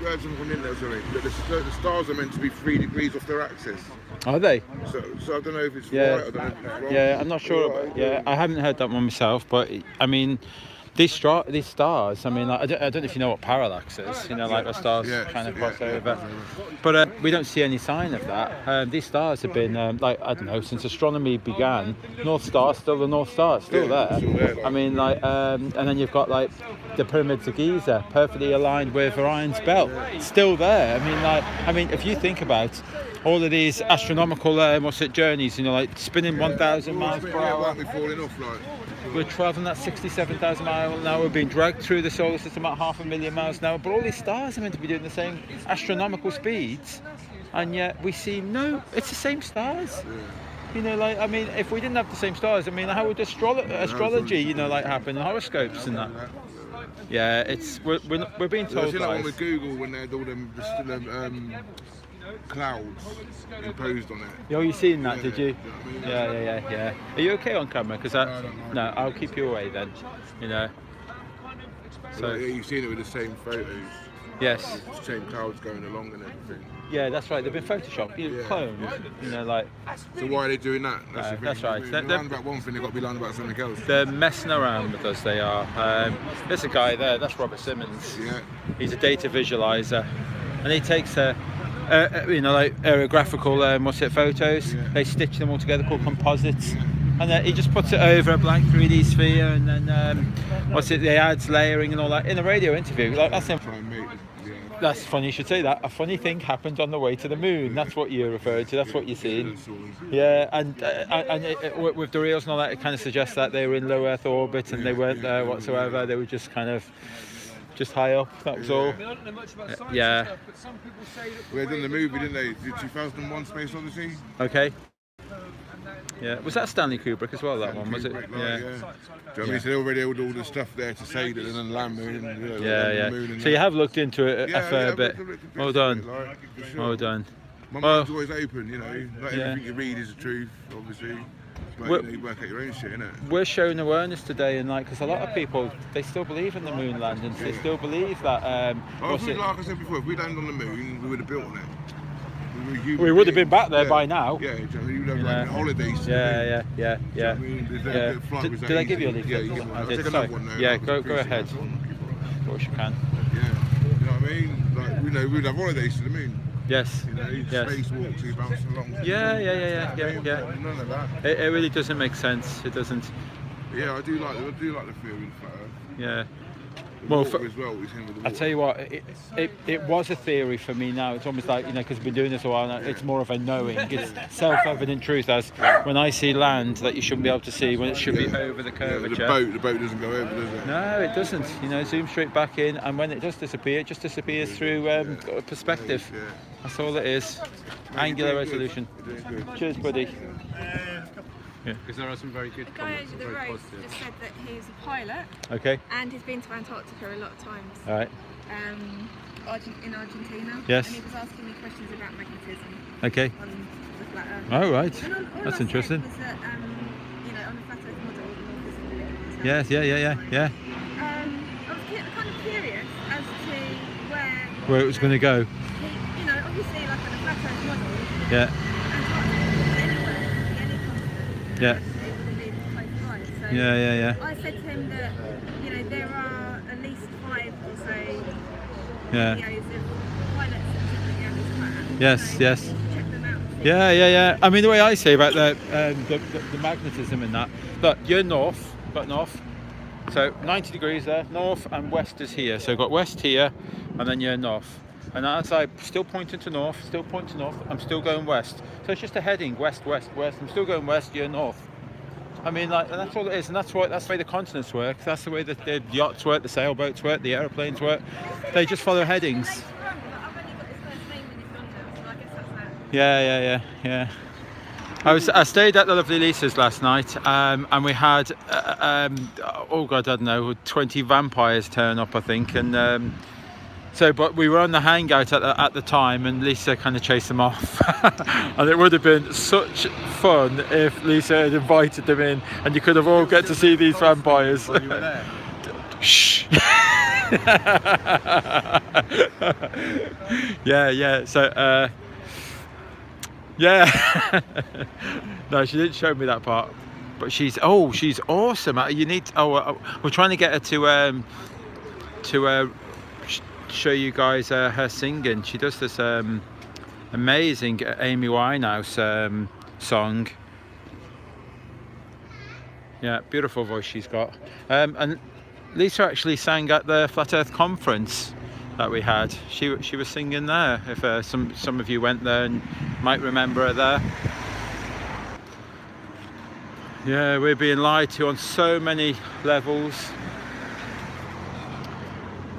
S6: heard something from the internet, sorry, that the stars are meant to be 3 degrees off their axis.
S3: Are they?
S6: So I don't know if it's
S3: Yeah.
S6: right, I don't know if it's wrong.
S3: Yeah, I'm not sure.
S6: Right,
S3: Yeah, I haven't heard that one myself, but I mean, these stars. I mean, like, I don't know if you know what parallax is. You know, like the stars
S6: Yeah,
S3: kind of
S6: yeah,
S3: cross
S6: yeah.
S3: over. But we don't see any sign of that. These stars have been like I don't know since astronomy began. North Star still the North Star, still
S6: Yeah,
S3: there.
S6: still there, like.
S3: I mean, like, and then you've got like the pyramids of Giza, perfectly aligned with Orion's belt, still there. I mean, if you think about all of these astronomical journeys, you know, like spinning 1,000 miles per
S6: Yeah,
S3: hour.
S6: won't be falling off, like.
S3: We're travelling at 67,000 miles an hour. We're being dragged through the solar system at 500,000 miles an hour. But all these stars are meant to be doing the same astronomical speeds, and yet we see it's the same stars. You know, like, I mean, if we didn't have the same stars, I mean, how would astrology, you know, like happen, and horoscopes and that? Yeah, we're being
S6: I
S3: told,
S6: seen that one
S3: guys.
S6: with Google when they had all them clouds imposed on it.
S3: Oh, you seen that,
S6: Yeah,
S3: did you?
S6: you know what I mean?
S3: Yeah. Are you okay on camera? Because
S6: I don't mind.
S3: no, I'll keep you away then. You know. So
S6: Yeah, you've seen it with the same photos,
S3: yes,
S6: same clouds going along and everything.
S3: yeah, that's right. They've been photoshopped,
S6: Yeah.
S3: cloned. You know, like
S6: So why are they doing that? That's the thing.
S3: that's right.
S6: They're lying about one thing, they've got to be lying about something else.
S3: they're messing around with us. They are. There's a guy there. That's Robert Simmons.
S6: Yeah.
S3: He's a data visualizer, and he takes you know, like aerographical photos.
S6: Yeah.
S3: They stitch them all together called composites. And then he just puts it over a blank 3D sphere, and then the ads layering and all that in a radio interview. Like that's
S6: Try and make yeah.
S3: That's funny you should say that. A funny thing happened on the way to the moon. That's what you're referring to. That's what you're seeing. Yeah, and with the reels and all that, it kind of suggests that they were in low Earth orbit and they weren't there whatsoever. They were just kind of just high up. That was all.
S7: They don't know much about science
S3: Yeah.
S7: stuff, but some people say that
S6: Well, they done the movie, didn't they? The 2001 Space Odyssey?
S3: Okay. Yeah. Was that Stanley Kubrick as well? That one was it?
S6: Kubrick, like,
S3: Yeah.
S6: Do you know what I mean? So they already had all the stuff there to say that they're on the land moon and, you know,
S3: Yeah.
S6: the moon and
S3: So you have looked into it a fair
S6: I've
S3: bit.
S6: looked a bit
S3: Well
S6: into
S3: done.
S6: it, like, for sure.
S3: Well done.
S6: My
S3: Well-
S6: mind's always open, you know. Not
S3: Yeah.
S6: everything you read is the truth, obviously. But you work out your own shit, innit?
S3: We're showing awareness today, and like, because a lot of people, they still believe in the moon landings. They still believe that.
S6: Like I said before, if we landed on the moon, we would have built on it.
S3: We would have been back there by now.
S6: Yeah, you would have like holidays.
S3: Yeah.
S6: I mean,
S3: Did I give you a leaflet?
S6: Yeah, you give
S3: I
S6: one.
S3: did.
S6: Take
S3: Sorry.
S6: another one now.
S3: Yeah,
S6: I
S3: go
S6: appreciate
S3: ahead.
S6: it.
S3: Of course you can.
S6: Yeah, you know what I mean? Like, we'd have holidays to the moon.
S3: Yes.
S6: You know, spacewalks, you bounce along.
S3: Yeah.
S6: None of that.
S3: It really doesn't make sense. It doesn't.
S6: Yeah, I do like the theory of the flat Earth.
S3: Yeah.
S6: The
S3: Well,
S6: water as well, we've seen with the
S3: I
S6: water.
S3: tell you what, it was a theory for me now. It's almost like, because we've been doing this a while now, it's more of a knowing. It's self-evident truth, as when I see land that you shouldn't be able to see when it should be over the curvature.
S6: The boat doesn't go over, does it?
S3: No, it doesn't. Zoom straight back in, and when it does disappear, it just disappears through perspective.
S6: Yeah.
S3: That's all it is. Angular resolution.
S6: You're doing good.
S3: Cheers, buddy.
S2: Because there are some very good
S8: The guy
S2: comments,
S8: over the
S2: very
S8: road
S2: positive.
S8: just said that he's a pilot
S3: Okay.
S8: and he's been to Antarctica a lot of times.
S3: All right.
S8: In Argentina.
S3: Yes.
S8: And he was asking me questions about magnetism
S3: Okay.
S8: on the flat Earth.
S3: All right.
S8: And all
S3: That's
S8: I
S3: interesting.
S8: Said was that, on the flat Earth model, the North is in the middle.
S3: Yes. Yeah.
S8: I was kind of curious as to
S3: Where it was going to go.
S8: Obviously, like on a flat Earth model,
S3: Yeah. Yeah. Yeah.
S8: I said to him that, there are at least 5 or so
S3: Yeah.
S8: videos of pilots that are this flat.
S3: Yes. Yes.
S8: Check them out.
S3: Yeah. I mean, the way I say about the magnetism and that, look, you're north, but north. So 90 degrees there, north, and west is here. So you've got west here, and then you're north. And as I'm still pointing to north, I'm still going west. So it's just a heading, west. I'm still going west, you're north. I mean, and that's all it is, and that's the way the continents work. That's the way that the yachts work, the sailboats work, the aeroplanes work. They just follow headings.
S8: I've only got his first name in his contact, so I guess that's that.
S3: Yeah. I stayed at the lovely Lisa's last night, and we had, I don't know, 20 vampires turn up, I think, and but we were on the hangout at the time, and Lisa kind of chased them off. And it would have been such fun if Lisa had invited them in, and you could have all get to see these vampires.
S5: While you were there.
S3: Shh. Yeah. So, yeah. No, she didn't show me that part, but she's awesome. You need. We're trying to get her to show you guys her singing. She does this amazing Amy Winehouse song. Yeah, beautiful voice she's got. And Lisa actually sang at the Flat Earth conference that we had. She was singing there. If some of you went there and might remember her there. Yeah, we're being lied to on so many levels,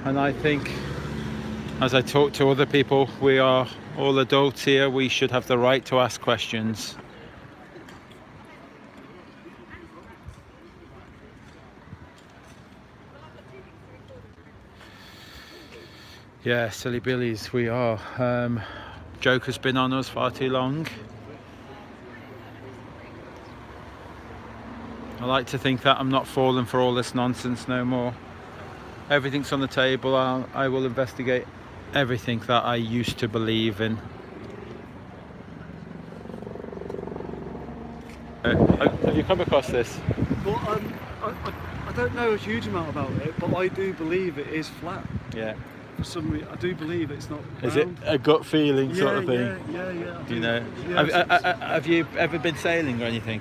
S3: and I think, as I talk to other people, we are all adults here. We should have the right to ask questions. Yeah, silly billies, we are. Joker's been on us far too long. I like to think that I'm not falling for all this nonsense no more. Everything's on the table. I will investigate everything that I used to believe in. Have you come across this?
S9: Well, I don't know a huge amount about it, but I do believe it is flat.
S3: Yeah.
S9: For some reason, I do believe it's not round.
S3: Is it a gut feeling sort of thing?
S9: Yeah.
S3: Do you know?
S9: Yeah,
S3: Have you ever been sailing or anything?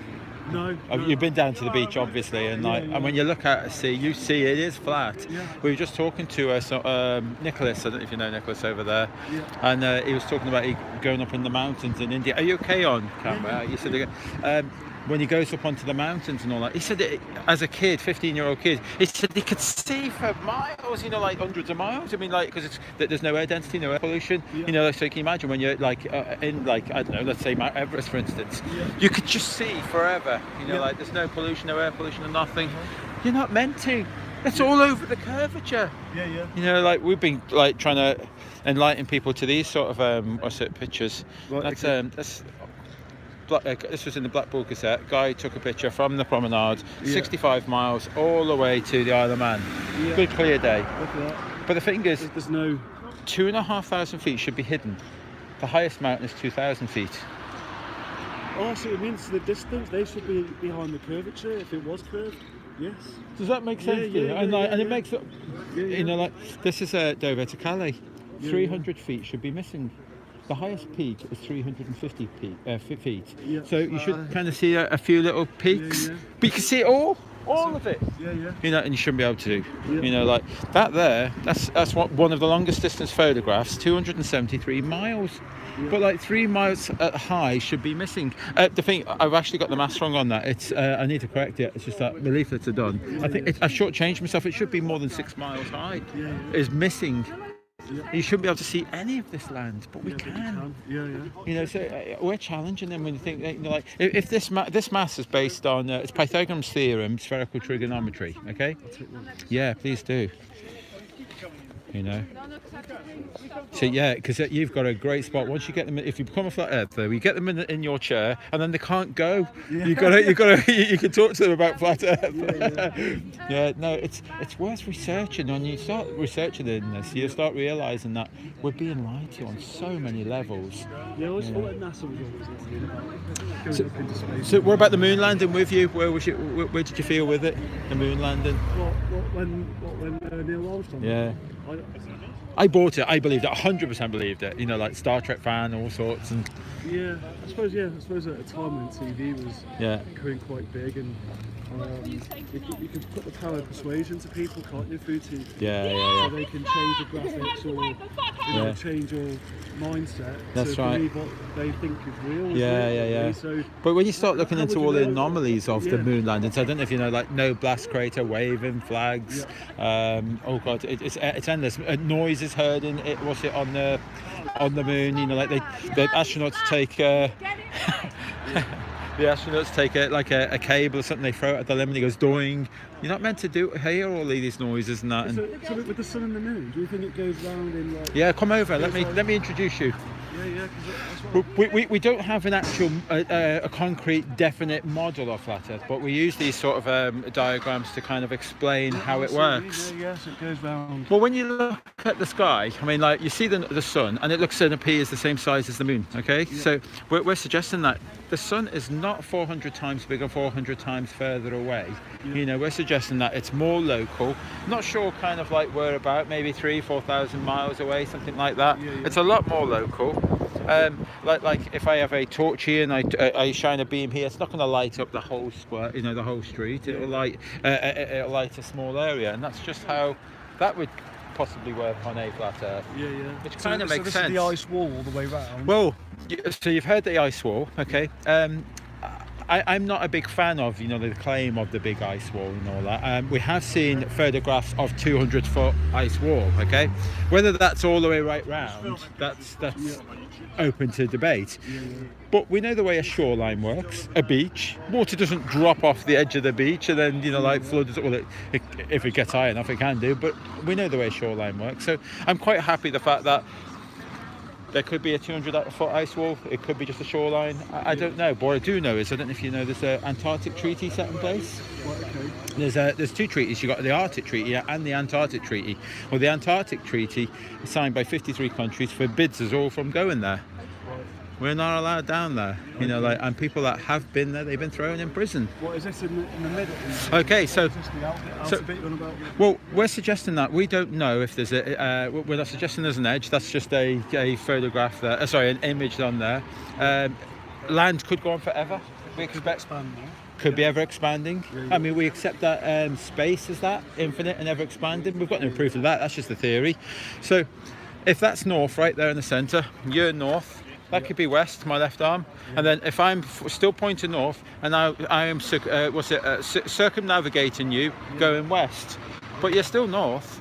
S9: No.
S3: You've been down to the beach, obviously, and and when you look at the sea, you see it is flat.
S9: Yeah.
S3: We were just talking to Nicholas. I don't know if you know Nicholas over there, and he was talking about going up in the mountains in India. Are you okay on camera? You said when he goes up onto the mountains and all that, he said as a kid, 15-year-old kid, he said he could see for miles, like hundreds of miles. I mean, because there's no air density, no air pollution. So can you imagine when you're in I don't know, let's say Mount Everest, for instance, you could just see forever. There's no pollution, no air pollution, and nothing. You're not meant to. It's all over the curvature.
S9: Yeah.
S3: We've been trying to enlighten people to these sort of pictures.
S9: Right,
S3: That's this was in the Blackpool Gazette. Guy took a picture from the promenade, 65 miles all the way to the Isle of Man. Good clear day.
S9: Look at that.
S3: But the thing is,
S9: There's no.
S3: 2,500 feet should be hidden. The highest mountain is 2,000 feet.
S9: Oh, I see what it means. The distance. They should be behind the curvature if it was curved. Yes.
S3: Does that make sense to you? And it makes it, you know, like this is Dover to Calais. 300 feet should be missing. The highest peak is 350 feet.
S9: Yeah.
S3: So you should kind of see a few little peaks, but you can see it all of it.
S9: Yeah.
S3: You know, and you shouldn't be able to. You know, like that there. That's one of the longest distance photographs. 273 miles. But like 3 miles at high should be missing. The thing, I've actually got the maths wrong on that. It's I need to correct it. It's just that the leaflets are done. I think I've shortchanged myself. It should be more than 6 miles high. Is missing. You shouldn't be able to see any of this land, but we can. You know, so we're challenging them when you think, you know, like if this mass is based on it's Pythagoras' theorem, spherical trigonometry. Okay. Yeah, please do. You know. So yeah, because you've got a great spot. Once you get them, if you become a flat earther, you get them in your chair, and then they can't go. You can talk to them about flat earth. No, it's worth researching. When you start researching in this, you start realising that we're being lied to on so many levels.
S9: Yeah, all that NASA was always
S3: So what about the moon landing with you? Where did you feel with it? The moon landing?
S9: When Neil Armstrong?
S3: Yeah. I bought it. I believed it. 100% believed it. You know, like Star Trek fan, all sorts. And
S9: I suppose at a time when TV was becoming quite big, and you could put the power of persuasion to people, can't you, through TV? So they can change the graphics or change your mindset to believe what they think is real. So,
S3: but when you start looking into all the anomalies of the moon landings, I don't know if you know, like no blast crater, waving flags. Oh god, it's endless. Noise is heard in it. Was it on the moon? You know, like the astronauts take. The astronauts take a cable or something, they throw it at the limb and it goes doing. You're not meant to hear all of these noises and that.
S9: So with the sun and the moon, do you think it goes round in like?
S3: Yeah, come over. Let me introduce you. We don't have an actual a concrete definite model of flat Earth, but we use these sort of diagrams to kind of explain how it works.
S9: Yes, it goes round.
S3: Well, when you look at the sky, I mean, like you see the sun, and it looks and appears the same size as the moon. Okay, so we're suggesting that the sun is not 400 times bigger, 400 times further away. You know, we're suggesting that it's more local. Not sure, kind of like we're about maybe 3,000-4,000 miles away, something like that. It's a lot more local. Like if I have a torch here and I shine a beam here, it's not going to light up the whole square, you know, the whole street. It'll light a small area, and that's just how that would possibly work on a flat Earth. Which kind of makes sense.
S9: So this is the ice wall all the way round.
S3: Well, so you've heard the ice wall, okay? I'm not a big fan of, you know, the claim of the big ice wall and all that. We have seen photographs of 200-foot ice wall, okay? Whether that's all the way right round, that's open to debate. But we know the way a shoreline works, a beach. Water doesn't drop off the edge of the beach and then, you know, like floods. Well, if it gets high enough, it can do. But we know the way a shoreline works. So I'm quite happy the fact that there could be a 200-foot ice wall. It could be just a shoreline. I don't know. But what I do know is, I don't know if you know, there's an Antarctic Treaty set in place. There's two treaties. You've got the Arctic Treaty and the Antarctic Treaty. Well, the Antarctic Treaty is signed by 53 countries, forbids us all from going there. We're not allowed down there, you know, like, and people that have been there, they've been thrown in prison.
S9: What is this in the middle?
S3: Okay, so
S9: bit you're on about?
S3: Well, we're suggesting that we don't know if there's we're not suggesting there's an edge. That's just a photograph there. An image on there. Land could go on forever. We expect could be ever expanding. I mean, we accept that space is that infinite and ever expanding. We've got no proof of that. That's just a theory. So, if that's north, right there in the centre, you're north. That could be west, my left arm, and then if I'm still pointing north, and I am circumnavigating you, going west, but you're still north,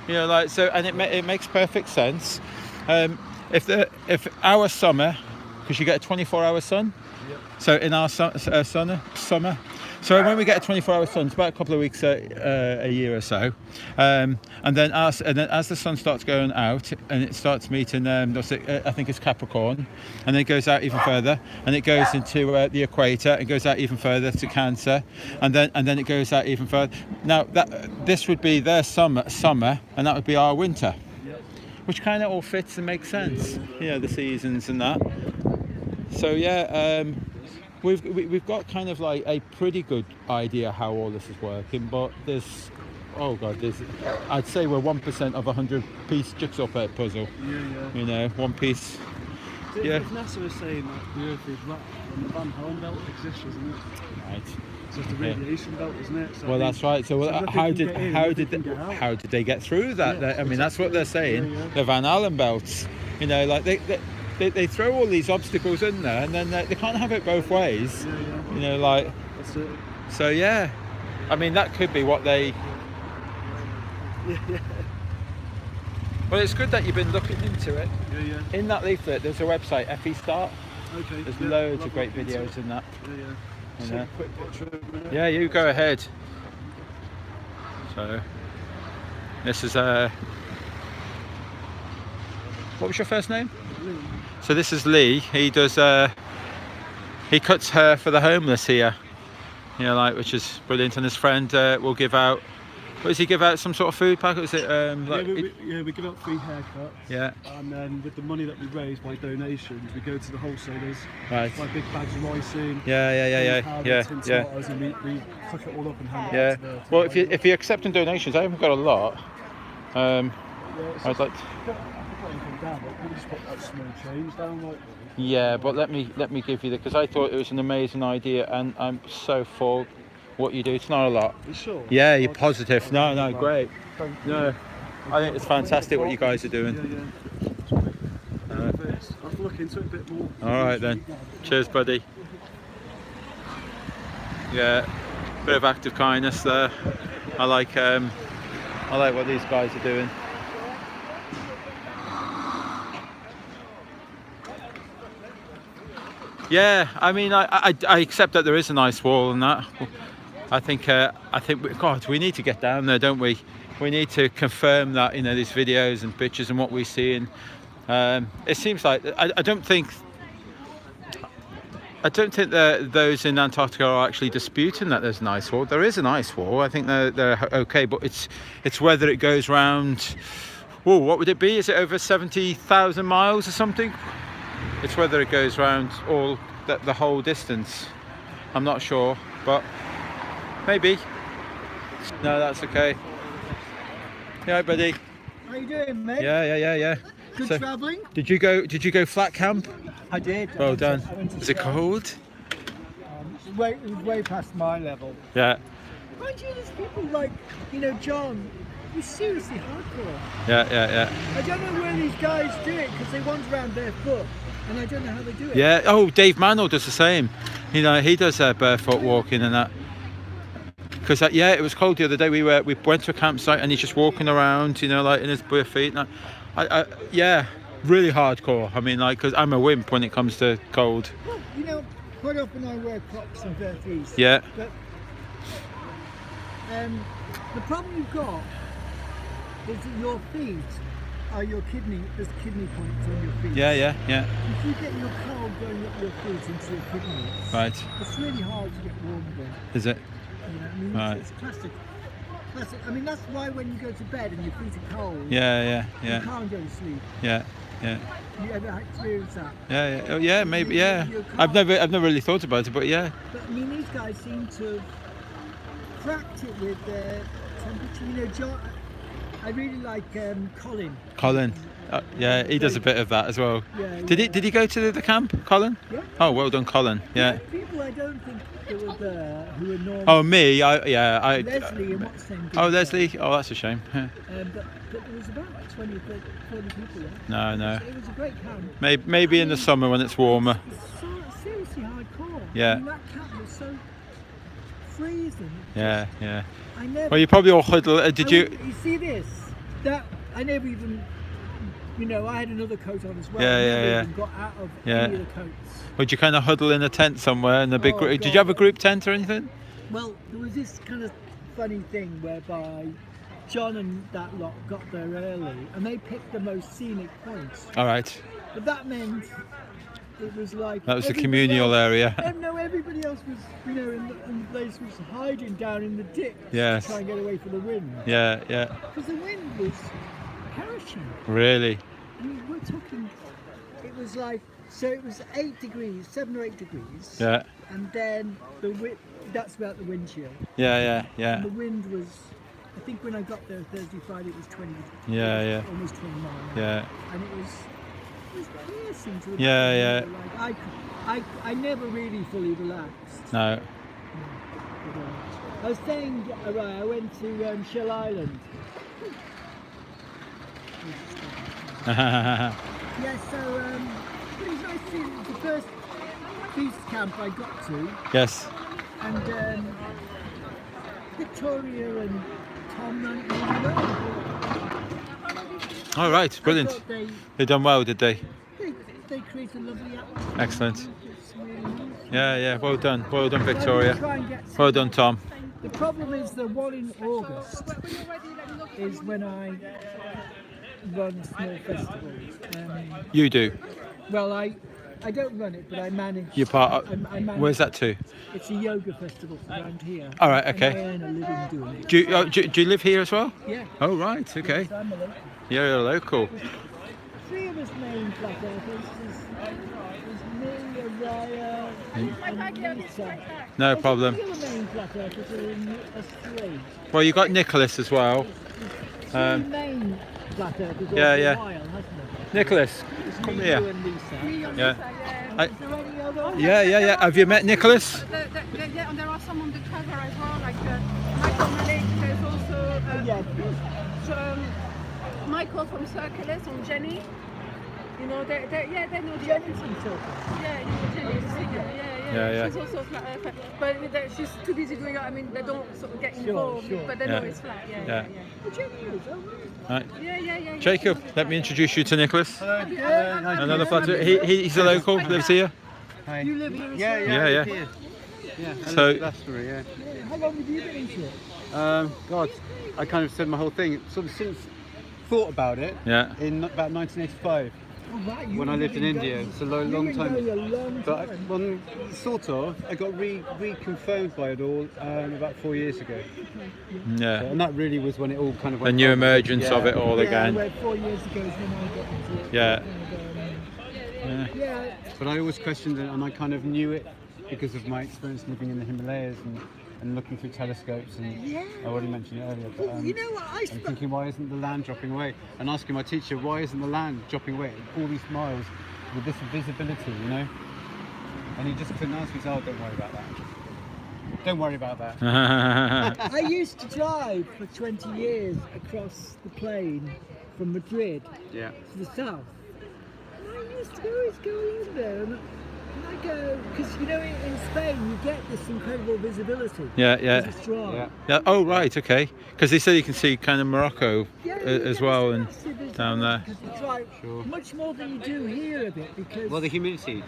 S3: you know, like so, and it makes perfect sense. If our summer, because you get a 24-hour sun, so in our summer, So when we get a 24-hour sun, it's about a couple of weeks a year or so, and then as the sun starts going out and it starts meeting, I think it's Capricorn, and then it goes out even further, and it goes into the equator. It goes out even further to Cancer, and then it goes out even further. Now this would be their summer, and that would be our winter, which kind of all fits and makes sense. You know, the seasons and that. So yeah. We've got kind of like a pretty good idea how all this is working, but I'd say we're 1% of a 100-piece jigsaw puzzle.
S9: Yeah.
S3: You know, one piece. Yeah.
S9: If NASA is saying that the Earth is round, and the Van Helm belt exists, isn't it?
S3: Right.
S9: So it's the radiation belt, isn't it? So
S3: well, that's right. So how did they get through that?
S9: Yeah,
S3: I mean, that's what they're saying.
S9: Yeah.
S3: The Van Allen belts. You know, like they throw all these obstacles in there, and then they can't have it both ways.
S9: Yeah.
S3: You know, like.
S9: That's it.
S3: So yeah, I mean that could be what they.
S9: Yeah.
S3: Well, it's good that you've been looking into it.
S9: Yeah.
S3: In that leaflet, there's a website, FE Start.
S9: Okay.
S3: There's loads of great videos in that.
S9: Yeah.
S3: You
S9: So
S3: know.
S9: quick picture of a minute.
S3: Yeah, you go ahead. So, this is what was your first name?
S9: Lee.
S3: So this is Lee. He does. He cuts hair for the homeless here. You know, like, which is brilliant. And his friend will give out. What does he give out? Some sort of food packet? Is it?
S9: We give out free haircuts.
S3: Yeah.
S9: And then with the money that we raise by donations, we go to the wholesalers.
S3: Right.
S9: Buy big bags of rice in.
S3: Yeah.
S9: And we cook it all up and hand it
S3: Yeah.
S9: out to the
S3: Well, if you're accepting donations, I haven't got a lot. I'd like. To...
S9: Down, but we just put that small change down, like.
S3: Yeah, but let me give you the, because I thought it was an amazing idea, and I'm so for what you do. It's not a lot.
S9: You sure?
S3: Yeah, you're positive. No, great. No, I think it's fantastic what you guys are doing.
S9: Yeah. I'll have to look into it a bit more.
S3: All right then. Cheers, buddy. Yeah, bit of act of kindness there. I like what these guys are doing. Yeah, I mean, I accept that there is an ice wall and that. I think God, we need to get down there, don't we? We need to confirm that, you know, these videos and pictures and what we see. And it seems like I don't think that those in Antarctica are actually disputing that there's an ice wall. There is an ice wall. I think they're okay, but it's whether it goes round. Whoa, what would it be? Is it over 70,000 miles or something? It's whether it goes round all the whole distance. I'm not sure, but maybe. No, that's okay. Yeah, buddy.
S7: How you doing, mate?
S3: Yeah.
S7: Good travelling?
S3: Did you go flat camp?
S7: I did.
S3: Well done. Is it cold?
S7: It was way past my level.
S3: Yeah.
S7: Mind you, there's people like, you know, John, who's seriously hardcore.
S3: Yeah.
S7: I don't know where these guys do it because they wander around barefoot, and I don't know how they do it.
S3: Yeah. Oh, Dave Mantle does the same. You know, he does barefoot walking and that. Because it was cold the other day. We went to a campsite and he's just walking around, you know, like in his bare feet. And yeah, really hardcore. I mean, like, because I'm a wimp when it comes to cold.
S7: Well, you know, quite often I wear Crocs and bare feet.
S3: Yeah.
S7: But the problem you've got is that your feet are there's kidney points on your feet.
S3: Yeah.
S7: If you get your cold going up your feet into your kidneys,
S3: Right.
S7: it's really hard to get warm again.
S3: Is it?
S7: You know, I mean,
S3: Right.
S7: it's classic. I mean, that's why when you go to bed and your feet are cold,
S3: Yeah.
S7: you can't go to sleep.
S3: Yeah.
S7: You ever experienced that?
S3: Yeah. Oh, yeah, maybe. Yeah.
S7: You
S3: I've
S7: can't-
S3: never really thought about it, but yeah.
S7: But I mean, these guys seem to have cracked it with their temperature. You know, John, I really like Colin.
S3: Yeah, he does a bit of that as well.
S7: Yeah,
S3: Did he go to the camp, Colin?
S7: Yeah.
S3: Oh, well done, Colin. Yeah.
S7: People I don't think that were there who were normal.
S3: Oh, me?
S7: Leslie and what's his name?
S3: Oh, Leslie. Oh, that's a shame. Yeah.
S7: But there was about 20, 30 people there.
S3: No.
S7: So it was a great camp.
S3: Maybe in the summer when it's warmer.
S7: It's so seriously hardcore.
S3: Yeah.
S7: I mean, that camp was so freezing.
S3: Yeah.
S7: I never.
S3: Well, you probably all huddle. Did you?
S7: You see this? That I never even. You know, I had another coat on as well.
S3: Yeah,
S7: I never
S3: yeah.
S7: even got out of
S3: Yeah.
S7: any of the coats.
S3: Would you kind of huddle in a tent somewhere in a big
S7: Oh,
S3: group? Did
S7: God.
S3: you have a group tent or anything?
S7: Well, there was this kind of funny thing whereby John and that lot got there early and they picked the most scenic points.
S3: All right.
S7: But that meant it was like...
S3: That was the
S7: everybody
S3: communal
S7: else,
S3: area.
S7: No, everybody else was, you know, in the place was hiding down in the ditch
S3: Yes.
S7: to try and get away from the wind.
S3: Yeah, yeah.
S7: Because the wind was perishing.
S3: Really?
S7: I mean, we're talking... It was like... So it was 8 degrees, 7 or 8 degrees.
S3: Yeah.
S7: And then that's about the wind chill.
S3: Yeah, yeah, yeah.
S7: And the wind was, I think when I got there Thursday, Friday, it was 20.
S3: Yeah, yeah.
S7: Almost 29.
S3: Yeah.
S7: And it was piercing to the
S3: Yeah,
S7: bone. Like I never really fully relaxed.
S3: No.
S7: I was saying, right, I went to Shell Island. Yeah, so it was nice to, it was the first feast camp I got to.
S3: Yes.
S7: And Victoria and Tom ran really well.
S3: All right, brilliant. They done well, did they?
S7: They created a lovely atmosphere.
S3: Excellent.
S7: It's really nice.
S3: Yeah, yeah. Well done, Victoria.
S7: Try and get
S3: Well done, Tom.
S7: The problem is the one in August is when I run small festivals.
S3: You do.
S7: Well, I don't run it, but I manage.
S3: You're part of.
S7: I manage.
S3: Where's that to?
S7: It's a yoga festival around here.
S3: All right,
S7: and
S3: okay.
S7: I earn a living doing it.
S3: Do you live here as well?
S7: Yeah.
S3: Oh, right, okay.
S7: Yes, I'm a local.
S3: Yeah, you're local.
S7: 3 of us named Black Earthers. There's me, Araya, and Lisa.
S3: No problem.
S7: The other main Black Earthers are in us 3.
S3: Well, you got Nicholas as well.
S7: 3 main Black Earthers
S3: yeah,
S7: over
S3: yeah.
S7: a while, hasn't it?
S3: Nicholas,
S7: It's
S3: come
S7: me,
S3: here.
S7: you and Lisa.
S3: Yeah.
S7: Is there any other?
S3: Yeah. Have you met Nicholas?
S4: Yeah, and there are some on the cover as well, like Michael Malik. There's also Michael from Circulus and Jenny. You know, they know
S7: Jenny's from Circulus.
S4: Yeah, you know Jenny, the singer.
S3: Yeah.
S4: She's also flat earther, but she's too busy doing it. I mean, they don't sort of get involved,
S7: Sure.
S4: but they know it's flat. Yeah.
S7: Well, Jenny is, oh,
S3: Right.
S4: Yeah.
S3: Jacob, let me introduce you to Nicholas.
S2: Hello.
S3: Another flatter. He's a local, lives here.
S2: Hi.
S7: You live here as
S2: Yeah,
S7: well?
S2: yeah.
S3: Yeah.
S2: Here. Yeah. I
S3: So-
S2: live in Glastonbury, yeah.
S7: How long have you been into it?
S2: God, I kind of said my whole thing. Sort of since thought about it
S3: Yeah.
S2: in about 1985
S7: Oh, right,
S2: when I lived in India. It's a long time.
S7: A long
S2: But
S7: time.
S2: well, sort of, I got reconfirmed by it all about 4 years ago.
S3: Yeah.
S2: And that really was when it all kind of
S3: The
S2: went
S3: new
S2: on.
S3: emergence of it all
S7: Yeah,
S3: again.
S7: where 4 years ago is when I got into it.
S3: Yeah.
S7: And, yeah.
S2: But I always questioned it, and I kind of knew it because of my experience living in the Himalayas and looking through telescopes. And
S7: Yeah.
S2: I already mentioned it earlier. But,
S7: You know what?
S2: I'm thinking, why isn't the land dropping away? And asking my teacher, why isn't the land dropping away all these miles with this visibility, you know? And he just couldn't answer me. He said, oh, don't worry about that. Don't worry about that.
S7: I used to drive for 20 years across the plain from Madrid
S2: Yeah.
S7: to the south. And I used to always go in there and I go, because you know in Spain you get this incredible visibility.
S3: Yeah.
S7: Because it's dry.
S2: Yeah.
S3: Yeah. Oh, right, okay. Because they said you can see kind of Morocco
S7: Yeah,
S3: as
S7: you
S3: well
S7: get
S3: and
S7: this massive
S3: down there.
S7: visibility 'cause it's dry.
S2: Sure.
S7: Much more than you do here of it because.
S2: Well, the humidity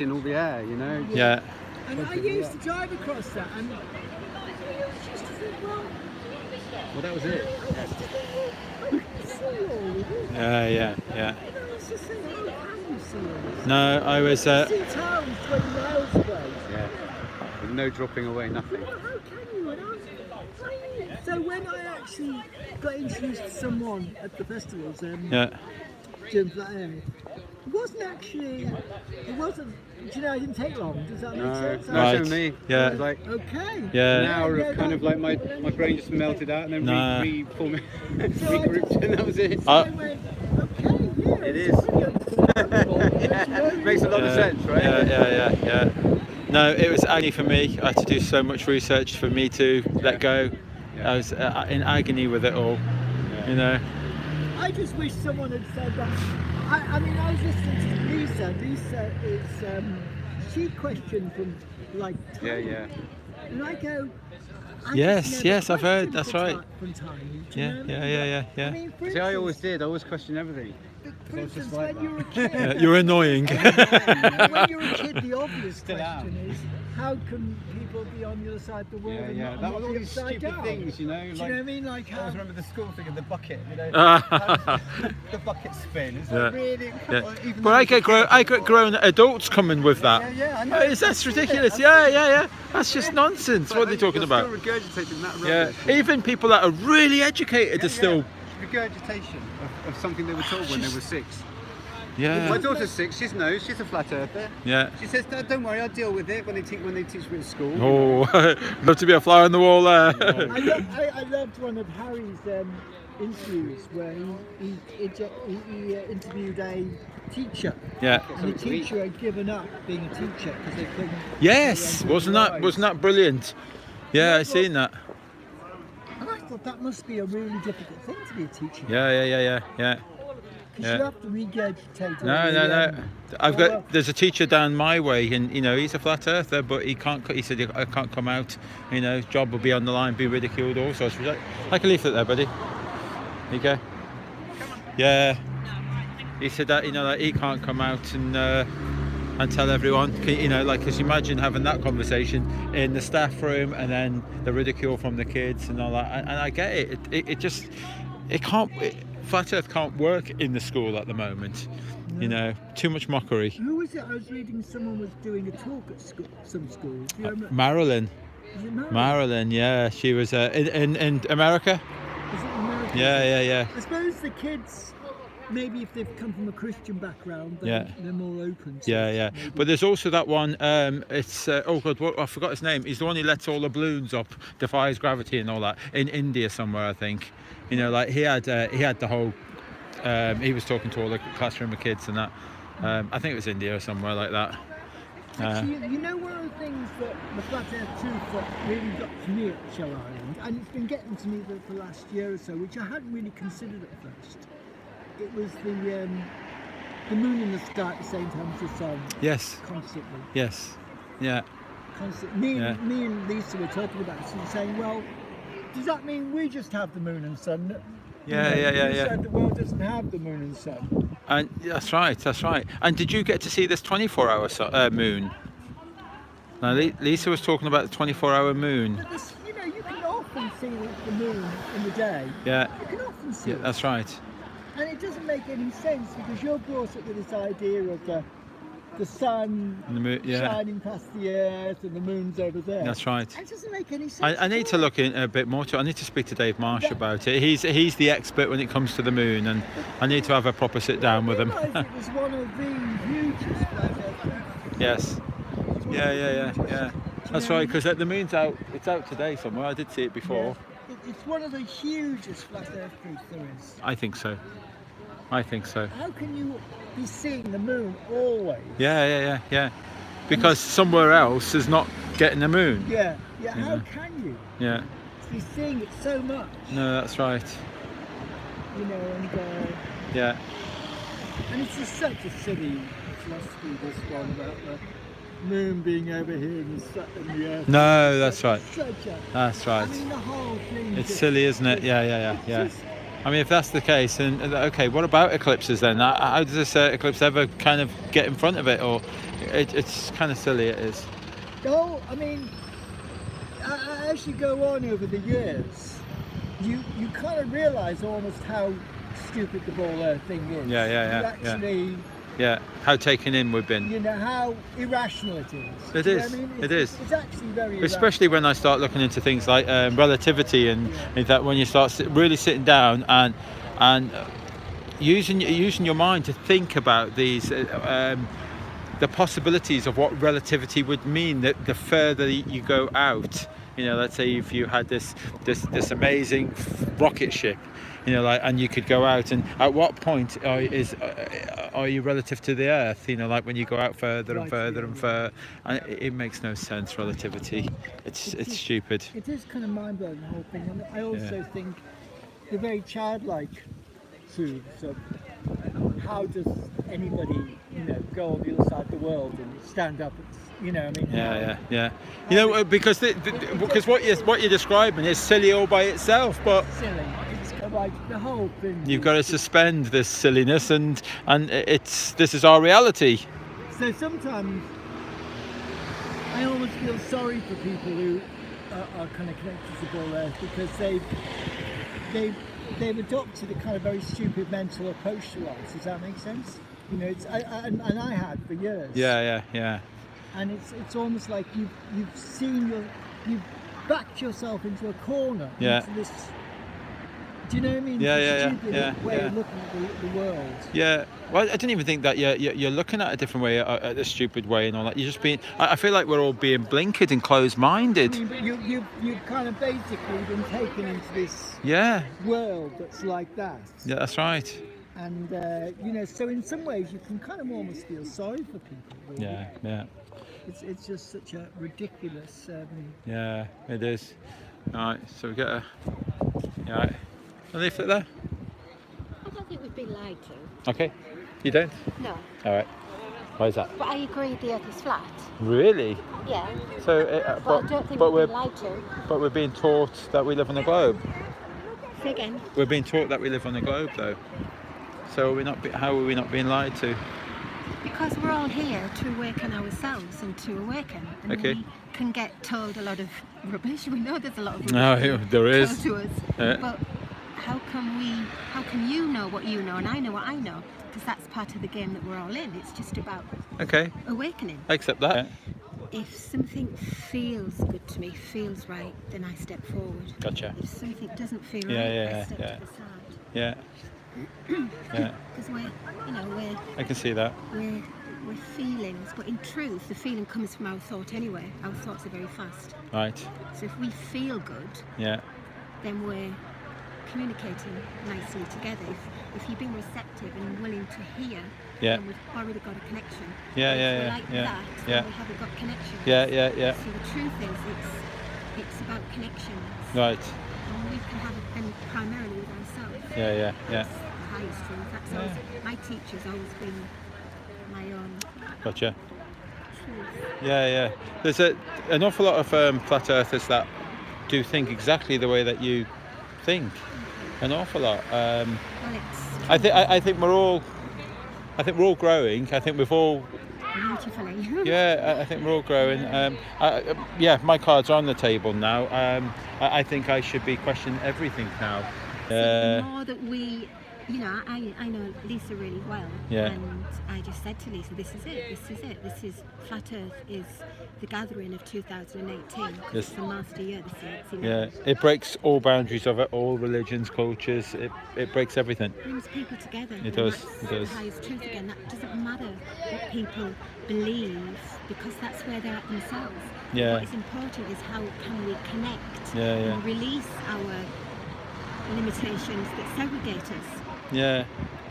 S2: in all the air, you know?
S3: Yeah.
S7: And I used to drive across that and I used to think, well,
S2: Well, that was it.
S7: I used to think, well, I can see all of it.
S3: Yeah.
S7: And I was just saying, how can you see all this?
S3: No, I was.
S7: You see towns 20 miles away.
S2: Yeah. With no dropping away, nothing.
S7: Well, how can you? So when I actually got introduced to someone at the festivals,
S3: Yeah.
S7: Jim Flathead, it wasn't, do you know, it didn't take long, does that make sense?
S2: No,
S3: Right.
S2: it's me.
S3: Yeah.
S2: It was like
S7: Okay.
S3: Yeah.
S2: an hour
S7: Yeah,
S2: of kind of like my brain just melted out and then
S3: No.
S2: regrouped and that was it.
S7: I went, okay, yeah.
S2: It
S7: it's
S2: is.
S7: brilliant.
S2: Makes a lot of sense, right?
S3: Yeah. No, it was agony for me. I had to do so much research for me to let go.
S2: Yeah.
S3: I was in agony with it all. You know.
S7: I just wish someone had said that. I mean, I was listening to Lisa. Lisa is, she questioned from like time.
S2: Yeah.
S7: And I go, I
S3: Yes,
S7: just never
S3: I've heard,
S7: questioned
S3: that's
S7: for
S3: right.
S7: From time, do you know?
S3: Yeah.
S7: I mean, for
S2: See, I always
S7: instance-
S2: did. I always questioned everything.
S7: For
S2: I was just
S7: instance,
S2: like
S7: when
S2: that.
S7: you're a kid,
S3: You're annoying.
S7: when you're a kid, the obvious
S2: Still
S7: question is, how can people will be on the other side of the world.
S2: Yeah,
S7: and
S2: yeah.
S7: not-
S2: That
S7: and
S2: was
S7: not
S2: all
S7: the
S2: these
S7: other side
S2: stupid
S7: down.
S2: things, you know.
S7: Do you know what I mean? Like
S2: I
S7: how,
S2: always remember the school thing of the bucket, you know.
S3: Yeah.
S2: The bucket spin. It's
S3: Yeah.
S2: like really.
S3: Yeah.
S2: Or even
S3: But
S2: though
S3: I
S2: it's a
S3: get
S2: kid,
S3: grown adults coming with that.
S2: Yeah, I know.
S3: That's ridiculous. Yeah. That's just nonsense. What are they talking about?
S2: Still regurgitating that
S3: Yeah.
S2: rubbish.
S3: Even people that are really educated are still.
S2: Regurgitation of something they were told when they were 6. My
S3: Yeah.
S2: daughter's 6. She's she's a flat earther.
S3: Yeah.
S2: She says, "Don't worry, I'll deal with it when they teach me at school."
S3: Oh, love to be a fly on the wall there.
S7: I loved one of Harry's interviews where he interviewed a teacher.
S3: Yeah.
S7: And the teacher had given up being a teacher because they couldn't.
S3: Yes. Wasn't that brilliant? Yeah, I seen that.
S7: And I thought that must be a really difficult thing to be a teacher.
S3: Yeah.
S7: Because you have to regurgitate.
S3: No. There's a teacher down my way, and he's a flat earther, but he can't. He said, I can't come out. Job will be on the line, be ridiculed, all sorts. Like a leaflet there, buddy. There you go. Yeah. He said that that he can't come out and tell everyone. Because imagine having that conversation in the staff room, and then the ridicule from the kids and all that. And I get it. It just can't. Flat Earth can't work in the school at the moment. Too much mockery.
S7: Who was it? I was reading someone was doing a talk at school, some schools. Do you remember?
S3: Marilyn.
S7: Is it Marilyn?
S3: Marilyn, yeah. She was in America.
S7: Is it American?
S3: Yeah.
S7: I suppose the kids, maybe if they've come from a Christian background, then they're more open to it,
S3: Yeah.
S7: maybe.
S3: But there's also that one, it's, oh God, I forgot his name. He's the one who lets all the balloons up, defies gravity and all that, in India somewhere, I think. He had the whole, he was talking to all the classroom of kids and that. I think it was India or somewhere like that.
S7: Actually, one of the things that the Flat Earth Truth that really got to me at Shell Island, and it's been getting to me for the last year or so, which I hadn't really considered at first, it was the moon in the sky at the same time as the sun.
S3: Yes.
S7: Constantly.
S3: Yes. Yeah.
S7: Constantly. Me and Lisa were talking about this and saying, well, does that mean we just have the moon and sun?
S3: Yeah.
S7: You said the world doesn't have the moon and sun.
S3: And that's right. And did you get to see this 24-hour moon? Now, Lisa was talking about the 24-hour moon.
S7: But this, you can often see the moon in the day.
S3: Yeah.
S7: You can often see it.
S3: That's right.
S7: And it doesn't make any sense because you're brought up with this idea of the sun
S3: And the moon,
S7: shining past the earth and the moon's over there.
S3: That's right.
S7: And it doesn't make any sense.
S3: I need to look in a bit more to. I need to speak to Dave Marsh about it. He's the expert when it comes to the moon, and I need to have a proper sit down with him.
S7: I realised it was one of the hugest flat earth.
S3: Yes. Yeah. That's right. Because the moon's out. It's out today somewhere. I did see it before.
S7: Yeah. It's one of the hugest flat earth truths there is.
S3: I think so.
S7: How can you be seeing the moon always?
S3: Yeah. Because somewhere else is not getting the moon.
S7: Yeah. How can you?
S3: Yeah.
S7: Be seeing it so much.
S3: No, that's right. Yeah.
S7: And it's just such a silly philosophy, this one about the moon being over here and the earth.
S3: No, that's right. That's right.
S7: I mean, the whole thing.
S3: It's silly, isn't it? Yeah. I mean, if that's the case, then okay. What about eclipses then? How does this eclipse ever kind of get in front of it, or it's kind of silly? It is.
S7: Oh, I mean, as you go on over the years, you kind of realise almost how stupid the ball earth thing is.
S3: Yeah. Yeah, how taken in we've been.
S7: How irrational it is.
S3: It is. It is.
S7: It's actually very irrational.
S3: Especially when I start looking into things like relativity and that when you start really sitting down and using your mind to think about these the possibilities of what relativity would mean. That the further you go out, let's say if you had this amazing rocket ship. And you could go out, and at what point are you relative to the Earth? Like when you go out further and further and further, and it makes no sense. Relativity, it's stupid.
S7: It is kind of mind blowing, the whole thing, and I also think the very childlike truths of how does anybody, go on the other side of the world and stand up?
S3: Yeah. Because because what you're describing is silly all by itself, but
S7: silly. Like the whole thing.
S3: You've got to suspend this silliness, and this is our reality.
S7: So sometimes I almost feel sorry for people who are kind of connected to Ball Earth because they've adopted a kind of very stupid mental approach to life. Does that make sense? You know, and I had for years.
S3: Yeah.
S7: And it's almost like you've backed yourself into a corner.
S3: Yeah.
S7: Into this, do you know what I mean?
S3: Yeah.
S7: Way of looking at the world.
S3: Yeah. Well, I didn't even think that you're looking at a different way, at a stupid way and all that. You're just being. I feel like we're all being blinkered and closed-minded.
S7: I mean, but you've kind of basically been taken into this world that's like that.
S3: Yeah, that's right.
S7: And you know, so in some ways you can kind of almost feel sorry for people. Really.
S3: Yeah.
S7: It's just such a ridiculous.
S3: Yeah, it is. All right, so we get a. Yeah. A leaflet there.
S10: I don't think we've been lied to.
S3: Okay. You don't?
S10: No.
S3: All right. Why is that?
S10: But I agree the Earth is flat.
S3: Really?
S10: Yeah.
S3: So,
S10: but I don't think we've been lied to.
S3: But we're being taught that we live on a globe.
S10: Say again.
S3: We're being taught that we live on a globe, though. So are we not? How are we not being lied to?
S10: Because we're all here to awaken ourselves and to awaken. And
S3: Okay.
S10: we can get told a lot of rubbish. We know there's a lot of rubbish
S3: No, there is.
S10: told to us. But how can you know what you know and I know what I know? Because that's part of the game that we're all in. It's just about awakening.
S3: I accept that.
S10: If something feels good to me, feels right, then I step forward.
S3: Gotcha.
S10: If something doesn't feel
S3: Yeah,
S10: right, I step to the side.
S3: Yeah.
S10: Because we're
S3: I can see that.
S10: we're feelings, but in truth, the feeling comes from our thought anyway. Our thoughts are very fast.
S3: Right.
S10: So if we feel good, then we're communicating nicely together. If you're being receptive and willing to hear, then we've already got a connection. If we're like that, then we haven't got connection.
S3: Yeah.
S10: So the truth is, it's about connections.
S3: Right.
S10: And we can have it, and primarily with ourselves.
S3: Yeah.
S10: That's the highest truth. That's always, my teacher's always been my own
S3: Gotcha.
S10: truth.
S3: Yeah. There's an awful lot of flat earthers that do think exactly the way that you think. An awful lot.
S10: Well, it's
S3: I think we're all growing. I think we've all.
S10: beautifully.
S3: I think we're all growing. My cards are on the table now. I think I should be questioning everything now.
S10: So the more that we, I know Lisa really well, and I just said to Lisa, this is it. This is Flat Earth is the gathering of 2018. It's the master year this year.
S3: It breaks all boundaries of it, all religions, cultures. It breaks everything.
S10: It brings people together.
S3: It does.
S10: That's the highest truth again. That doesn't matter what people believe, because that's where they're at themselves.
S3: Yeah.
S10: What is important is how can we connect
S3: Yeah.
S10: and release our limitations that segregate us.
S3: Yeah.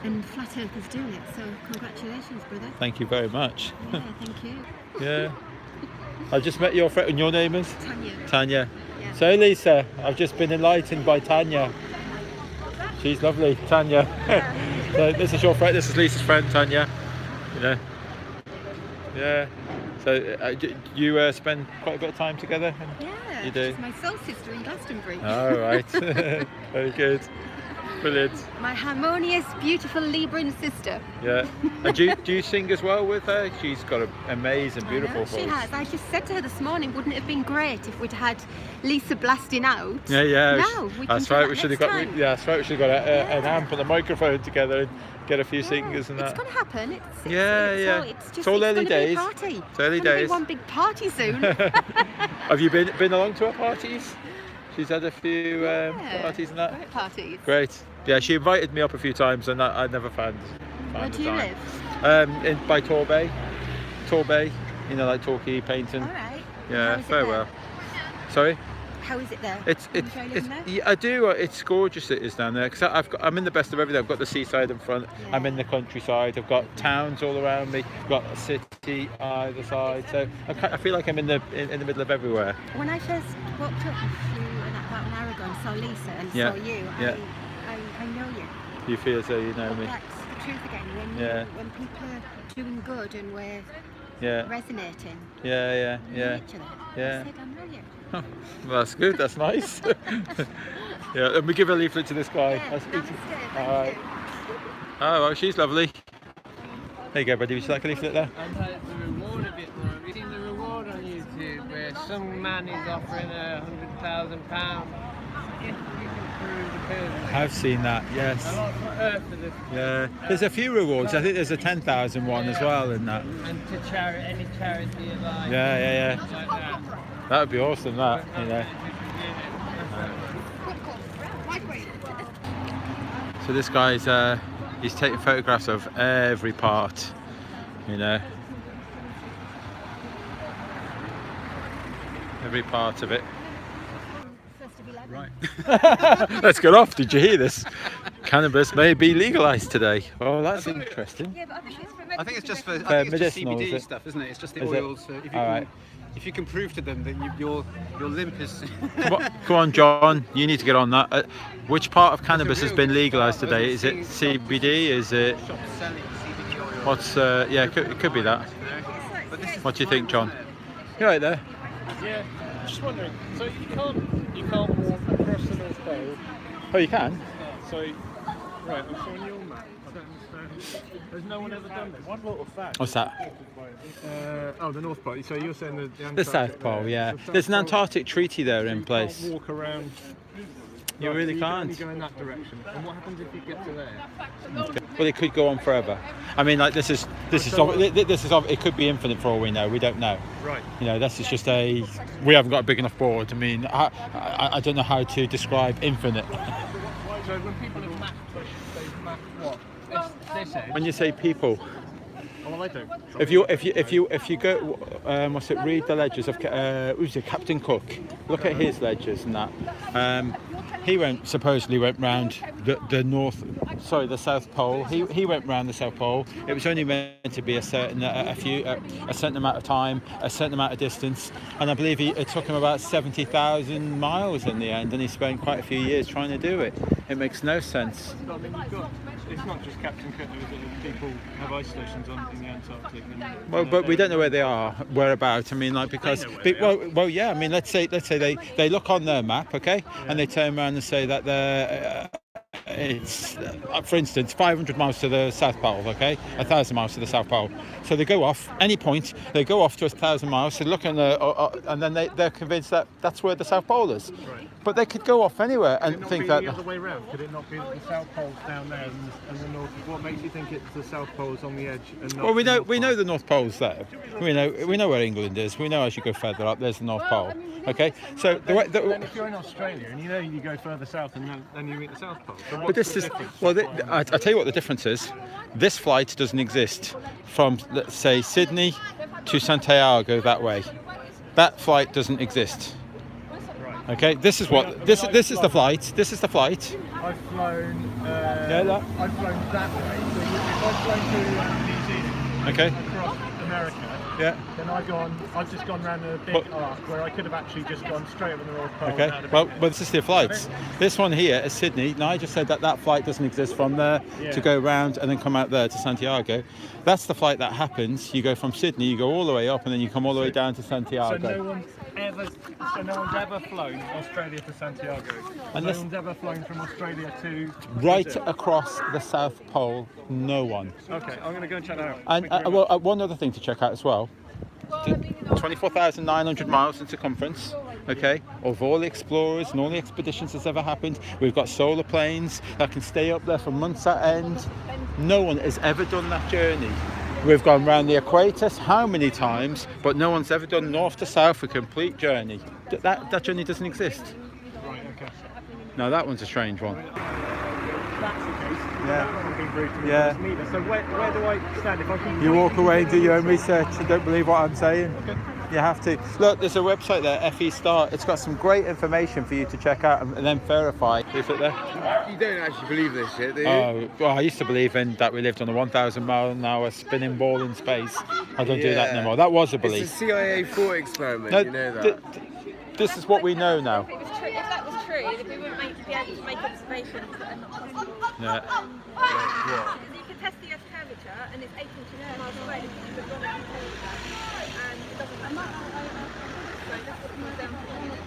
S10: And Flat Earth is doing it, so congratulations, brother.
S3: Thank you very much.
S10: Yeah, thank you.
S3: Yeah. I just met your friend, and your name is?
S10: Tanya.
S3: Yeah. So Lisa, I've just been enlightened by Tanya. She's lovely, Tanya. So this is your friend, this is Lisa's friend, Tanya. Yeah. So you spend quite a bit of time together?
S10: Yeah,
S3: you do?
S10: she's my soul sister in Glastonbury.
S3: Oh, right. Very good. Brilliant.
S10: My harmonious, beautiful Libran sister.
S3: Yeah. And do you sing as well with her? She's got an amazing, beautiful voice.
S10: She has. I just said to her this morning, wouldn't it have been great if we'd had Lisa blasting out?
S3: Yeah.
S10: No,
S3: that's right. We should have got. That's right. We should have got an amp and a microphone together and get a few singers and that.
S10: It's going to happen.
S3: It's all early days.
S10: Party.
S3: It's early days.
S10: Be one big party soon.
S3: Have you been along to her parties? She's had a few parties and that.
S10: Great parties.
S3: Great. Yeah, she invited me up a few times and I never found
S10: Where do you live?
S3: By Torbay, like Torquay, Paynton.
S10: All right.
S3: Yeah, very well. Sorry?
S10: How is it there?
S3: It's yeah, I do. It's gorgeous. It is down there because I'm in the best of everything. I've got the seaside in front. Yeah. I'm in the countryside. I've got towns all around me. I've got a city either side. So I feel like I'm in the middle of everywhere.
S10: When I first walked up with you about an hour ago and saw Lisa and saw you, I know you.
S3: You feel as though you know me.
S10: That's the truth again. When people are doing good and we're resonating.
S3: Yeah.
S10: Each other. I said, I know you.
S3: Well, that's good. That's nice. Yeah, and we give a leaflet to this guy.
S10: Yeah,
S3: all right. Oh, well, she's lovely. There you go, buddy. Would you like a leaflet there?
S11: I've had the reward a bit more. Have you seen the reward on YouTube? some man is offering £100,000 if you can prove the business.
S3: I have seen that, yes.
S11: A lot for Earth for this.
S3: Yeah, there's a few rewards. I think there's a 10,000 one as well in that.
S11: And to charity, any charity you like.
S3: Yeah.
S11: Like that.
S3: That would be awesome, that, you know. So this guy's, he's taking photographs of every part, you know. Every part of it.
S2: Right.
S3: Let's get off. Did you hear this? Cannabis may be legalised today. Oh, that's interesting.
S8: Yeah, but
S2: I think it's just for
S3: medicinal,
S2: CBD
S3: is it?
S2: stuff, isn't it? It's just the
S3: Is it?
S2: oils. So if you can prove to them that your limp is.
S3: Come on, John. You need to get on that. Which part of cannabis has been legalised today? Is it CBD? Is it? What's? Yeah, it could be that. What do you think, John? You're right there.
S9: Yeah, just wondering. So you can't walk across the North Pole.
S3: Oh, you can.
S9: So, right, I'm showing you on map. I don't understand. There's no one ever done this. One little fact.
S3: What's that?
S9: The North Pole. So you're saying
S3: The South Pole, yeah. There's an Antarctic treaty there in place.
S9: You can't walk around.
S3: You really
S9: You
S3: can't.
S9: can only go in that direction. And what happens if you get to there?
S3: Well, it could go on forever. I mean, like this is it could be infinite for all we know. We don't know.
S9: Right.
S3: You know, this is just we haven't got a big enough board. I mean, I don't know how to describe infinite.
S11: So when people have mapped it, they've mapped what? This edge.
S3: When you say people,
S9: Oh, well, I don't.
S3: if you go, read the ledgers of who's it, Captain Cook. Look at his ledgers and that. He supposedly went round the South Pole. He went round the South Pole. It was only meant to be a certain amount of time, a certain amount of distance, and I believe it took him about 70,000 miles in the end, and he spent quite a few years trying to do it. It makes no sense.
S9: I mean, it's not just Captain Cook. People have ice stations in the Antarctic.
S3: Well, but we don't know where they are, whereabouts. I mean, like because yeah. I mean, let's say they look on their map, okay, and they turn around and say that they're. It's, for instance, 500 miles to the South Pole, okay? 1,000 miles to the South Pole. So they go off, any point, they go off to 1,000 miles, they look and then they're convinced that that's where the South Pole is.
S9: Right.
S3: But they could go off anywhere and think that...
S9: Could it not be the other way around? Could it not be that the South Pole's down there and the North... What makes you think it's the South Pole's on the edge and not...
S3: Well, we know the North Pole's there. We know where England is. We know as you go further up, there's the North Pole. Okay? So
S9: then if you're in Australia and you go further south and then you meet the South Pole. So
S3: but this is... Well, I'll tell you what the difference is. This flight doesn't exist from, let's say, Sydney to Santiago that way. That flight doesn't exist. Okay, this is this is the flight. This is the flight.
S9: I've flown.
S3: I've
S9: flown that way. So if I've flown to New Zealand,
S3: okay,
S9: across America,
S3: yeah,
S9: then I've just gone round a big arc where I could have actually just gone straight over the North Pole.
S3: Okay, well, this is the flights. This one here is Sydney. Now I just said that flight doesn't exist from there to go round and then come out there to Santiago. That's the flight that happens. You go from Sydney, you go all the way up, and then you come all the way down to Santiago.
S9: So no one's ever flown Australia to Santiago. No one's ever flown from Australia to
S3: right
S9: Brazil.
S3: Across the South Pole. No one.
S9: Okay, I'm going to go and check that out.
S3: And one other thing to check out as well. 24,900 miles in circumference, okay, of all the explorers and all the expeditions that's ever happened. We've got solar planes that can stay up there for months at end. No one has ever done that journey. We've gone around the equator how many times, but no one's ever done north to south a complete journey. That journey doesn't exist.
S9: Right, okay.
S3: No, that one's a strange one.
S9: That's the case.
S3: Yeah.
S9: That would be rude to me.
S3: Yeah.
S9: Neither. So where do I stand if I can...
S3: You walk away and do your own research and don't believe what I'm saying.
S9: Okay.
S3: You have to. Look, there's a website there, FE Star. It's got some great information for you to check out and then verify. Is it there?
S6: You don't actually believe this shit, do you?
S3: Oh, well, I used to believe in that we lived on a 1,000 mile an hour spinning ball in space. I don't do that anymore. That was a belief.
S6: It's a CIA thought experiment,
S3: No,
S6: you know that.
S3: This is what we know now.
S8: If that was true, then we wouldn't be able to make observations that are not possible.
S3: Yeah.
S8: Because you can test the Earth's curvature and it's 8 inches miles away, but you've got to and it doesn't matter. So that's what it comes down to. At least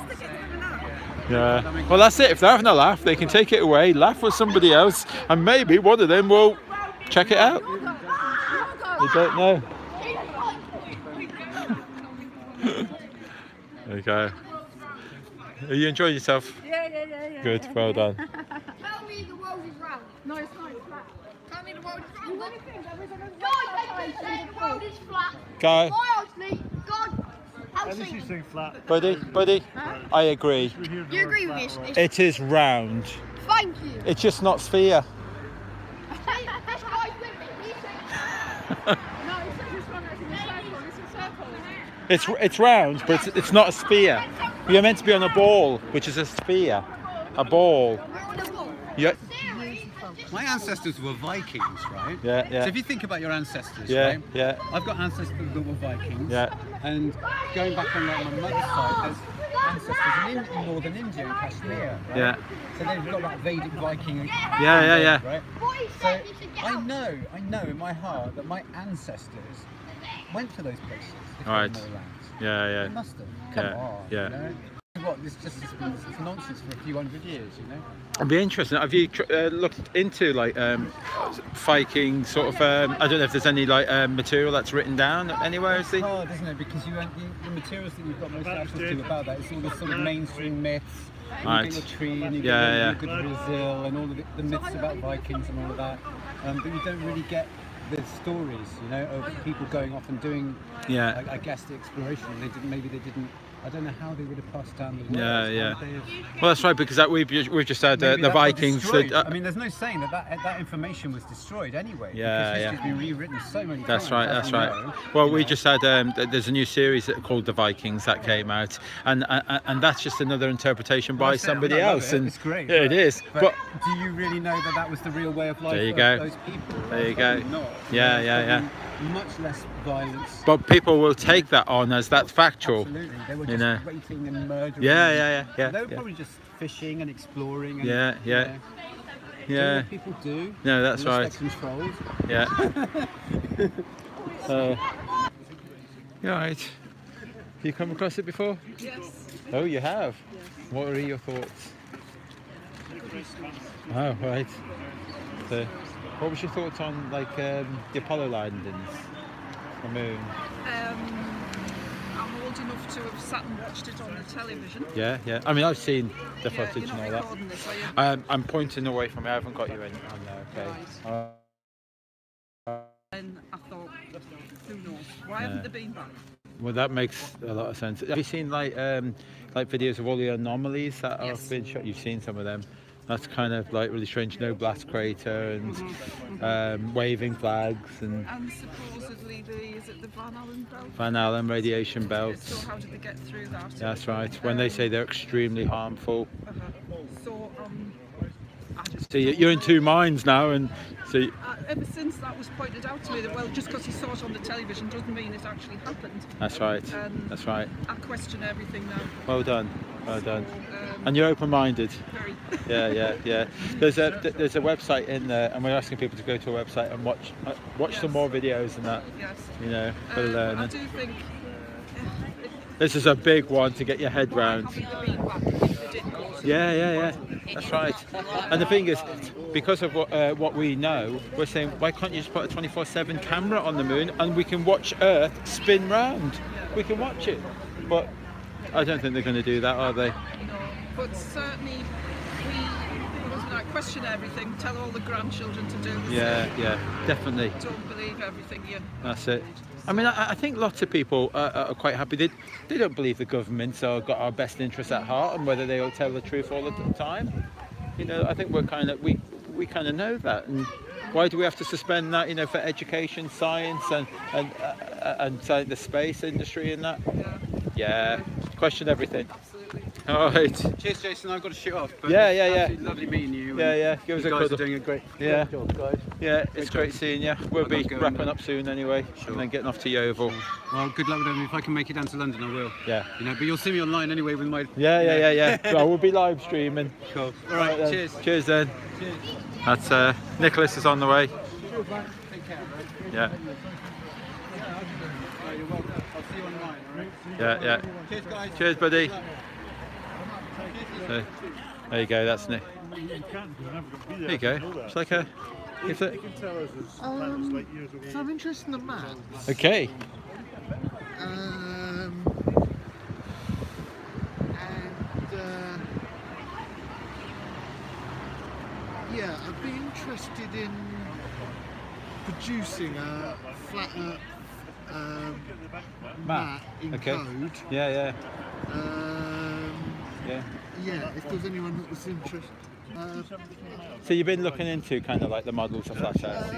S8: they get to have a laugh.
S3: Yeah. Well, that's it. If they're having a laugh, they can take it away, laugh with somebody else, and maybe one of them will check it out. You don't know. There you go. Are you enjoying yourself?
S4: Yeah.
S3: Good, well done.
S8: Tell me the world is round.
S4: No, it's not. It's flat.
S8: Tell me the world is round.
S4: What do you think? There is a
S8: God, they say the world is flat.
S3: Go.
S8: Obviously, God
S9: At
S8: helps
S9: least you
S8: Satan.
S9: sing flat.
S3: Buddy, I agree.
S8: You agree with me? It's-
S3: It is round.
S8: Thank you.
S3: It's just not sphere.
S8: This guy's with me. He said
S4: No, it's this one that's in the circle. It's a circle.
S3: It's round, but it's not a sphere. You're meant to be on a ball, which is a sphere. A ball.
S8: we're on a ball.
S3: Yeah.
S2: My ancestors were Vikings, right?
S3: Yeah.
S2: So if you think about your ancestors,
S3: Yeah,
S2: right?
S3: yeah.
S2: I've got ancestors that were Vikings.
S3: Yeah.
S2: And going back on like my mother's side, there's ancestors in northern India and Kashmir, right?
S3: Yeah.
S2: So they've got that Vedic Viking.
S3: Yeah.
S2: Right? So I know in my heart that my ancestors went to those places. If
S3: Right.
S2: they were lands.
S3: Yeah.
S2: They must have. Come on.
S3: Yeah.
S2: You know? What? This just has been it's nonsense for a few hundred years, you know.
S3: It'd be interesting. Have you looked into like Viking sort of? I don't know if there's any like material that's written down anywhere. Is
S2: It's
S3: it?
S2: hard, isn't it? Because the materials that you've got most access to about that, it's all this sort of mainstream myths.
S3: Right.
S2: You get your tree and you
S3: Yeah,
S2: get your good Brazil and all of the myths about Vikings and all of that. But you don't really get the stories, you know, of people going off and doing,
S3: Yeah.
S2: I guess, the exploration. Maybe they didn't. I don't know how they would have passed down the words.
S3: Yeah.
S2: How would they have-
S3: Well, that's right because we've just had
S2: Maybe
S3: the
S2: that got
S3: Vikings.
S2: destroyed. I mean, there's no saying that information was destroyed anyway.
S3: Yeah,
S2: because
S3: yeah.
S2: history's been rewritten so many
S3: That's
S2: times.
S3: right.
S2: as
S3: That's
S2: we
S3: right.
S2: know,
S3: Well,
S2: you
S3: we
S2: know.
S3: just had there's a new series called The Vikings that came out, and that's just another interpretation by
S2: That's it,
S3: somebody
S2: I love
S3: else.
S2: it,
S3: And
S2: it's great.
S3: Yeah, it is.
S2: But do you really know that that was the real way of life
S3: There you
S2: of
S3: go.
S2: those people?
S3: There you
S2: Probably
S3: go.
S2: Not.
S3: Yeah,
S2: There's
S3: yeah.
S2: probably Much less violence.
S3: But people will take that on as that's factual.
S2: Absolutely. They were
S3: You
S2: just
S3: know.
S2: raping and murdering.
S3: Yeah.
S2: They were probably just fishing and exploring. And,
S3: Yeah.
S2: you know, doing
S3: Yeah.
S2: what people do.
S3: No, that's
S2: unless
S3: right.
S2: they're controlled.
S3: Yeah. You alright? Have you come across it before?
S4: Yes.
S3: Oh, you have?
S4: Yes.
S3: What are your thoughts? Oh, right. So, what was your thoughts on like the Apollo landings? The moon?
S12: I'm old enough to have sat and watched it on the television.
S3: Yeah. I mean, I've seen the
S12: Yeah,
S3: footage
S12: you're
S3: and
S12: not
S3: all that.
S12: recording this, are you?
S3: I'm pointing away from it. I haven't got you in on there. Okay.
S12: And I thought, who knows? Why haven't they been back?
S3: Well, that makes a lot of sense. Have you seen like videos of all the anomalies that have been shot? You've seen some of them. That's kind of like really strange. No blast crater and waving flags and
S12: And supposedly is it the Van Allen belt?
S3: Van Allen radiation belts.
S12: So how did they get through that?
S3: That's right. When they say they're extremely harmful.
S12: So I just
S3: So you're in two minds now, and so.
S12: ever since that was pointed out to me that well, just because you saw it on the television doesn't mean it actually happened.
S3: That's right. That's right.
S12: I question everything now.
S3: Well done. Well done. And you're open-minded.
S12: Very.
S3: Yeah. There's a website in there, and we're asking people to go to a website and watch some more videos and that.
S12: Yes.
S3: You know, for
S12: I
S3: learning.
S12: do think.
S3: This is a big one to get your head round. Yeah. That's right. And the thing is, because of what we know, we're saying, why can't you just put a 24/7 camera on the moon and we can watch Earth spin round? We can watch it. But I don't think they're going to do that, are they?
S12: No, but certainly I question everything. Tell all the grandchildren to do the same.
S3: Yeah, definitely.
S12: Don't believe everything you.
S3: That's it. I mean, I think lots of people are quite happy. They don't believe the government's got our best interests at heart, and whether they all tell the truth all the time. You know, I think we kind of know that. And why do we have to suspend that? You know, for education, science, and the space industry and that. Yeah. Question everything.
S12: Absolutely.
S3: All right.
S2: Cheers, Jason. I've got to shoot off. But
S3: Yeah.
S2: absolutely lovely meeting you.
S3: Yeah. Give us
S2: You
S3: a
S2: guys are
S3: cuddle.
S2: doing a great job, guys.
S3: Yeah, it's great seeing you. We'll be
S2: Good luck
S3: wrapping
S2: going
S3: up soon anyway, and then getting off to Yeovil.
S2: Well, good luck with them. If I can make it down to London, I will.
S3: Yeah.
S2: You know, but you'll see me online anyway with my.
S3: Yeah. Well, we'll be live streaming.
S2: Cool. All right.
S3: then.
S2: Cheers.
S3: Cheers then.
S2: Cheers.
S3: That's Nicholas is on the way.
S2: Take care. Right?
S3: Yeah.
S2: Oh, you're welcome. I'll see you online. All right.
S3: Yeah.
S2: Cheers, guys.
S3: Cheers, buddy.
S2: Good luck.
S3: So, there you go. That's Nick. There you go. It's like a. Is it?
S7: So I'm interested in the maps.
S3: Okay.
S7: Yeah, I'd be interested in producing a flat mat in code.
S3: Yeah.
S7: Yeah, if there's anyone that was interested.
S3: So you've been looking into kind of like the models of flat earth?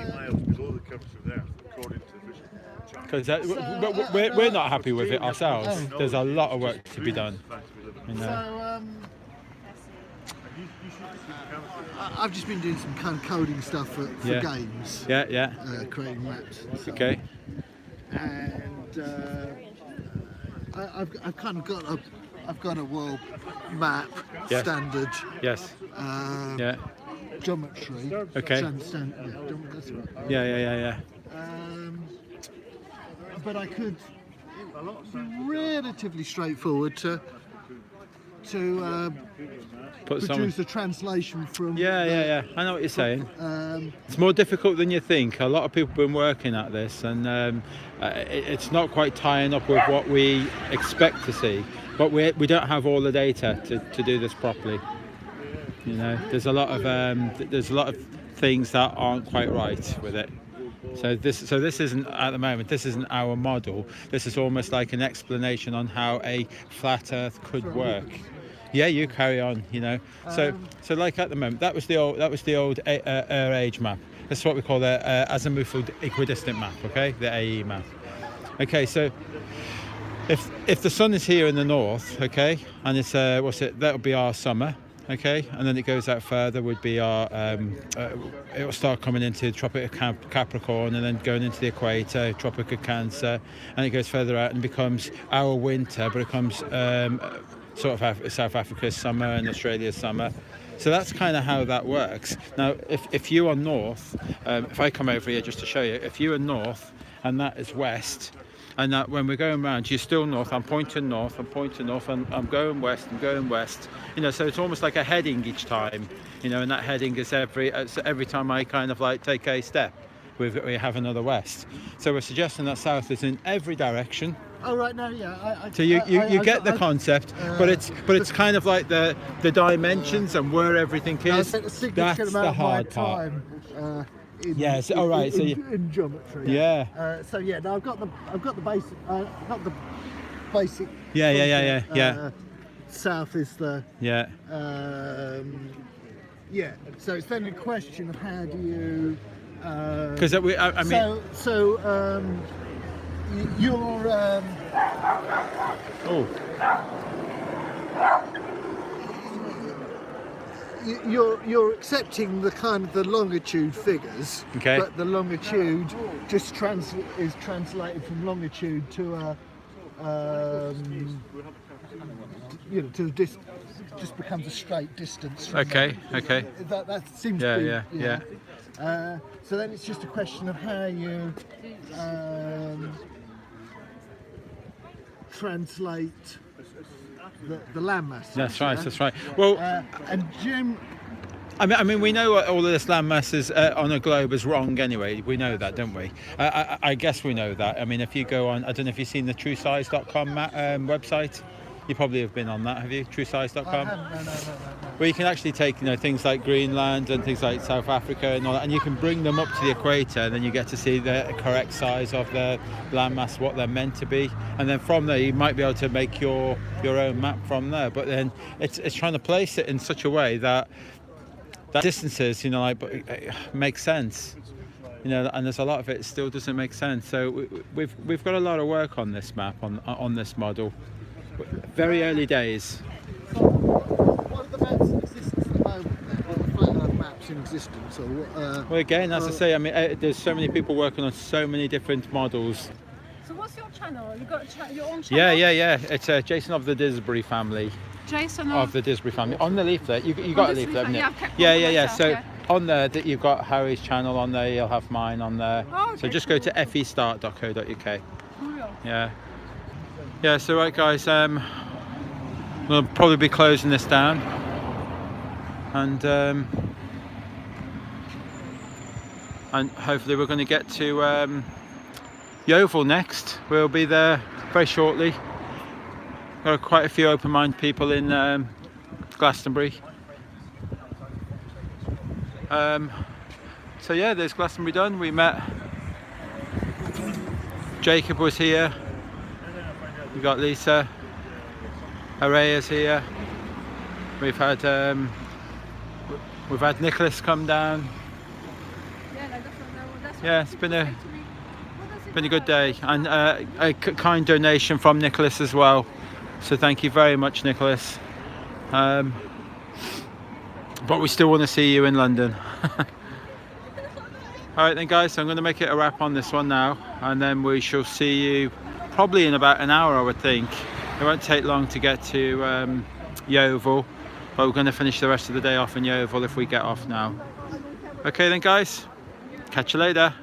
S3: Because we're not happy with it ourselves. There's a lot of work to be done. You know.
S7: So I've just been doing some kind of coding stuff for games.
S3: Yeah.
S7: Creating maps. And so
S3: Okay.
S7: And I've kind of got a world map standard.
S3: Yes.
S7: Geometry.
S3: Okay. Yeah.
S7: But I could relatively straightforward to produce a translation from.
S3: Yeah. I know what you're saying. It's more difficult than you think. A lot of people have been working at this, and it's not quite tying up with what we expect to see. But we don't have all the data to do this properly. You know, there's a lot of things that aren't quite right with it. So this isn't at the moment. This isn't our model. This is almost like an explanation on how a flat Earth could work. Yeah, you carry on. You know. So like at the moment, that was the old age map. That's what we call the azimuthal equidistant map. Okay, the AE map. Okay, so if the sun is here in the north, okay, and it's that'll be our summer. Okay, and then it goes out further would be our it will start coming into the Tropic of Capricorn and then going into the equator, Tropic of Cancer, and it goes further out and becomes our winter, but it becomes sort of South Africa's summer and Australia's summer. So that's kind of how that works. Now, if you are north, if I come over here just to show you, if you are north and that is west, and that when we're going around, you're still north, I'm pointing north, and I'm going west, you know, so it's almost like a heading each time, you know, and that heading is every time I kind of like take a step, we have another west. So we're suggesting that south is in every direction.
S7: Oh right, no, yeah.
S3: So you get the concept, but it's kind of like the dimensions and where everything is. That's the hard part. Yes. All right. So
S7: in geometry.
S3: Yeah.
S7: So yeah, no, I've got the basic.
S3: Yeah.
S7: South is the.
S3: Yeah.
S7: Yeah. So it's then a question of how do you.
S3: Because I mean.
S7: So you're. You're accepting the kind of the longitude figures, but the longitude just is translated from longitude to a to just becomes a straight distance.
S3: Okay.
S7: That seems to be so then it's just a question of how you translate the landmass.
S3: That's right. Well,
S7: and Jim.
S3: I mean, we know all of this landmass is on a globe is wrong anyway. We know that, don't we? I guess we know that. I mean, if you go on, I don't know if you've seen the truesize.com website. You probably have been on that, have you? Truesize.com.
S7: No.
S3: Where you can actually take, things like Greenland and things like South Africa and all that, and you can bring them up to the equator, and then you get to see the correct size of the landmass, what they're meant to be, and then from there you might be able to make your own map from there. But then it's trying to place it in such a way that distances, make sense. And there's a lot of it still doesn't make sense. So we've got a lot of work on this map, on this model. Very early days.
S7: What are the maps in existence at the moment? What are the flat Earth maps in existence?
S3: Well, again, as I say, I mean, there's so many people working on so many different models.
S4: So what's your channel? You got your own channel?
S3: Yeah. It's Jason of the Disbury family.
S4: Jason
S3: of the Disbury family. On the leaflet, you got a leaflet, haven't you? Yeah. So on there, that you've got Harry's channel on there. You'll have mine on there.
S4: Oh, okay,
S3: so just go to festart.co.uk. Yeah, so right guys, we'll probably be closing this down, and hopefully we're going to get to Yeovil next. We'll be there very shortly. Got quite a few open-minded people in Glastonbury. So yeah, there's Glastonbury done. We met, Jacob was here, we got Lisa, Araya's here, we've had Nicholas come down. Yeah, it's been a good day, and a kind donation from Nicholas as well, so thank you very much, Nicholas. But we still want to see you in London. Alright then guys, so I'm going to make it a wrap on this one now, and then we shall see you probably in about an hour, I would think. It won't take long to get to Yeovil, but we're going to finish the rest of the day off in Yeovil if we get off now. Okay then guys, catch you later.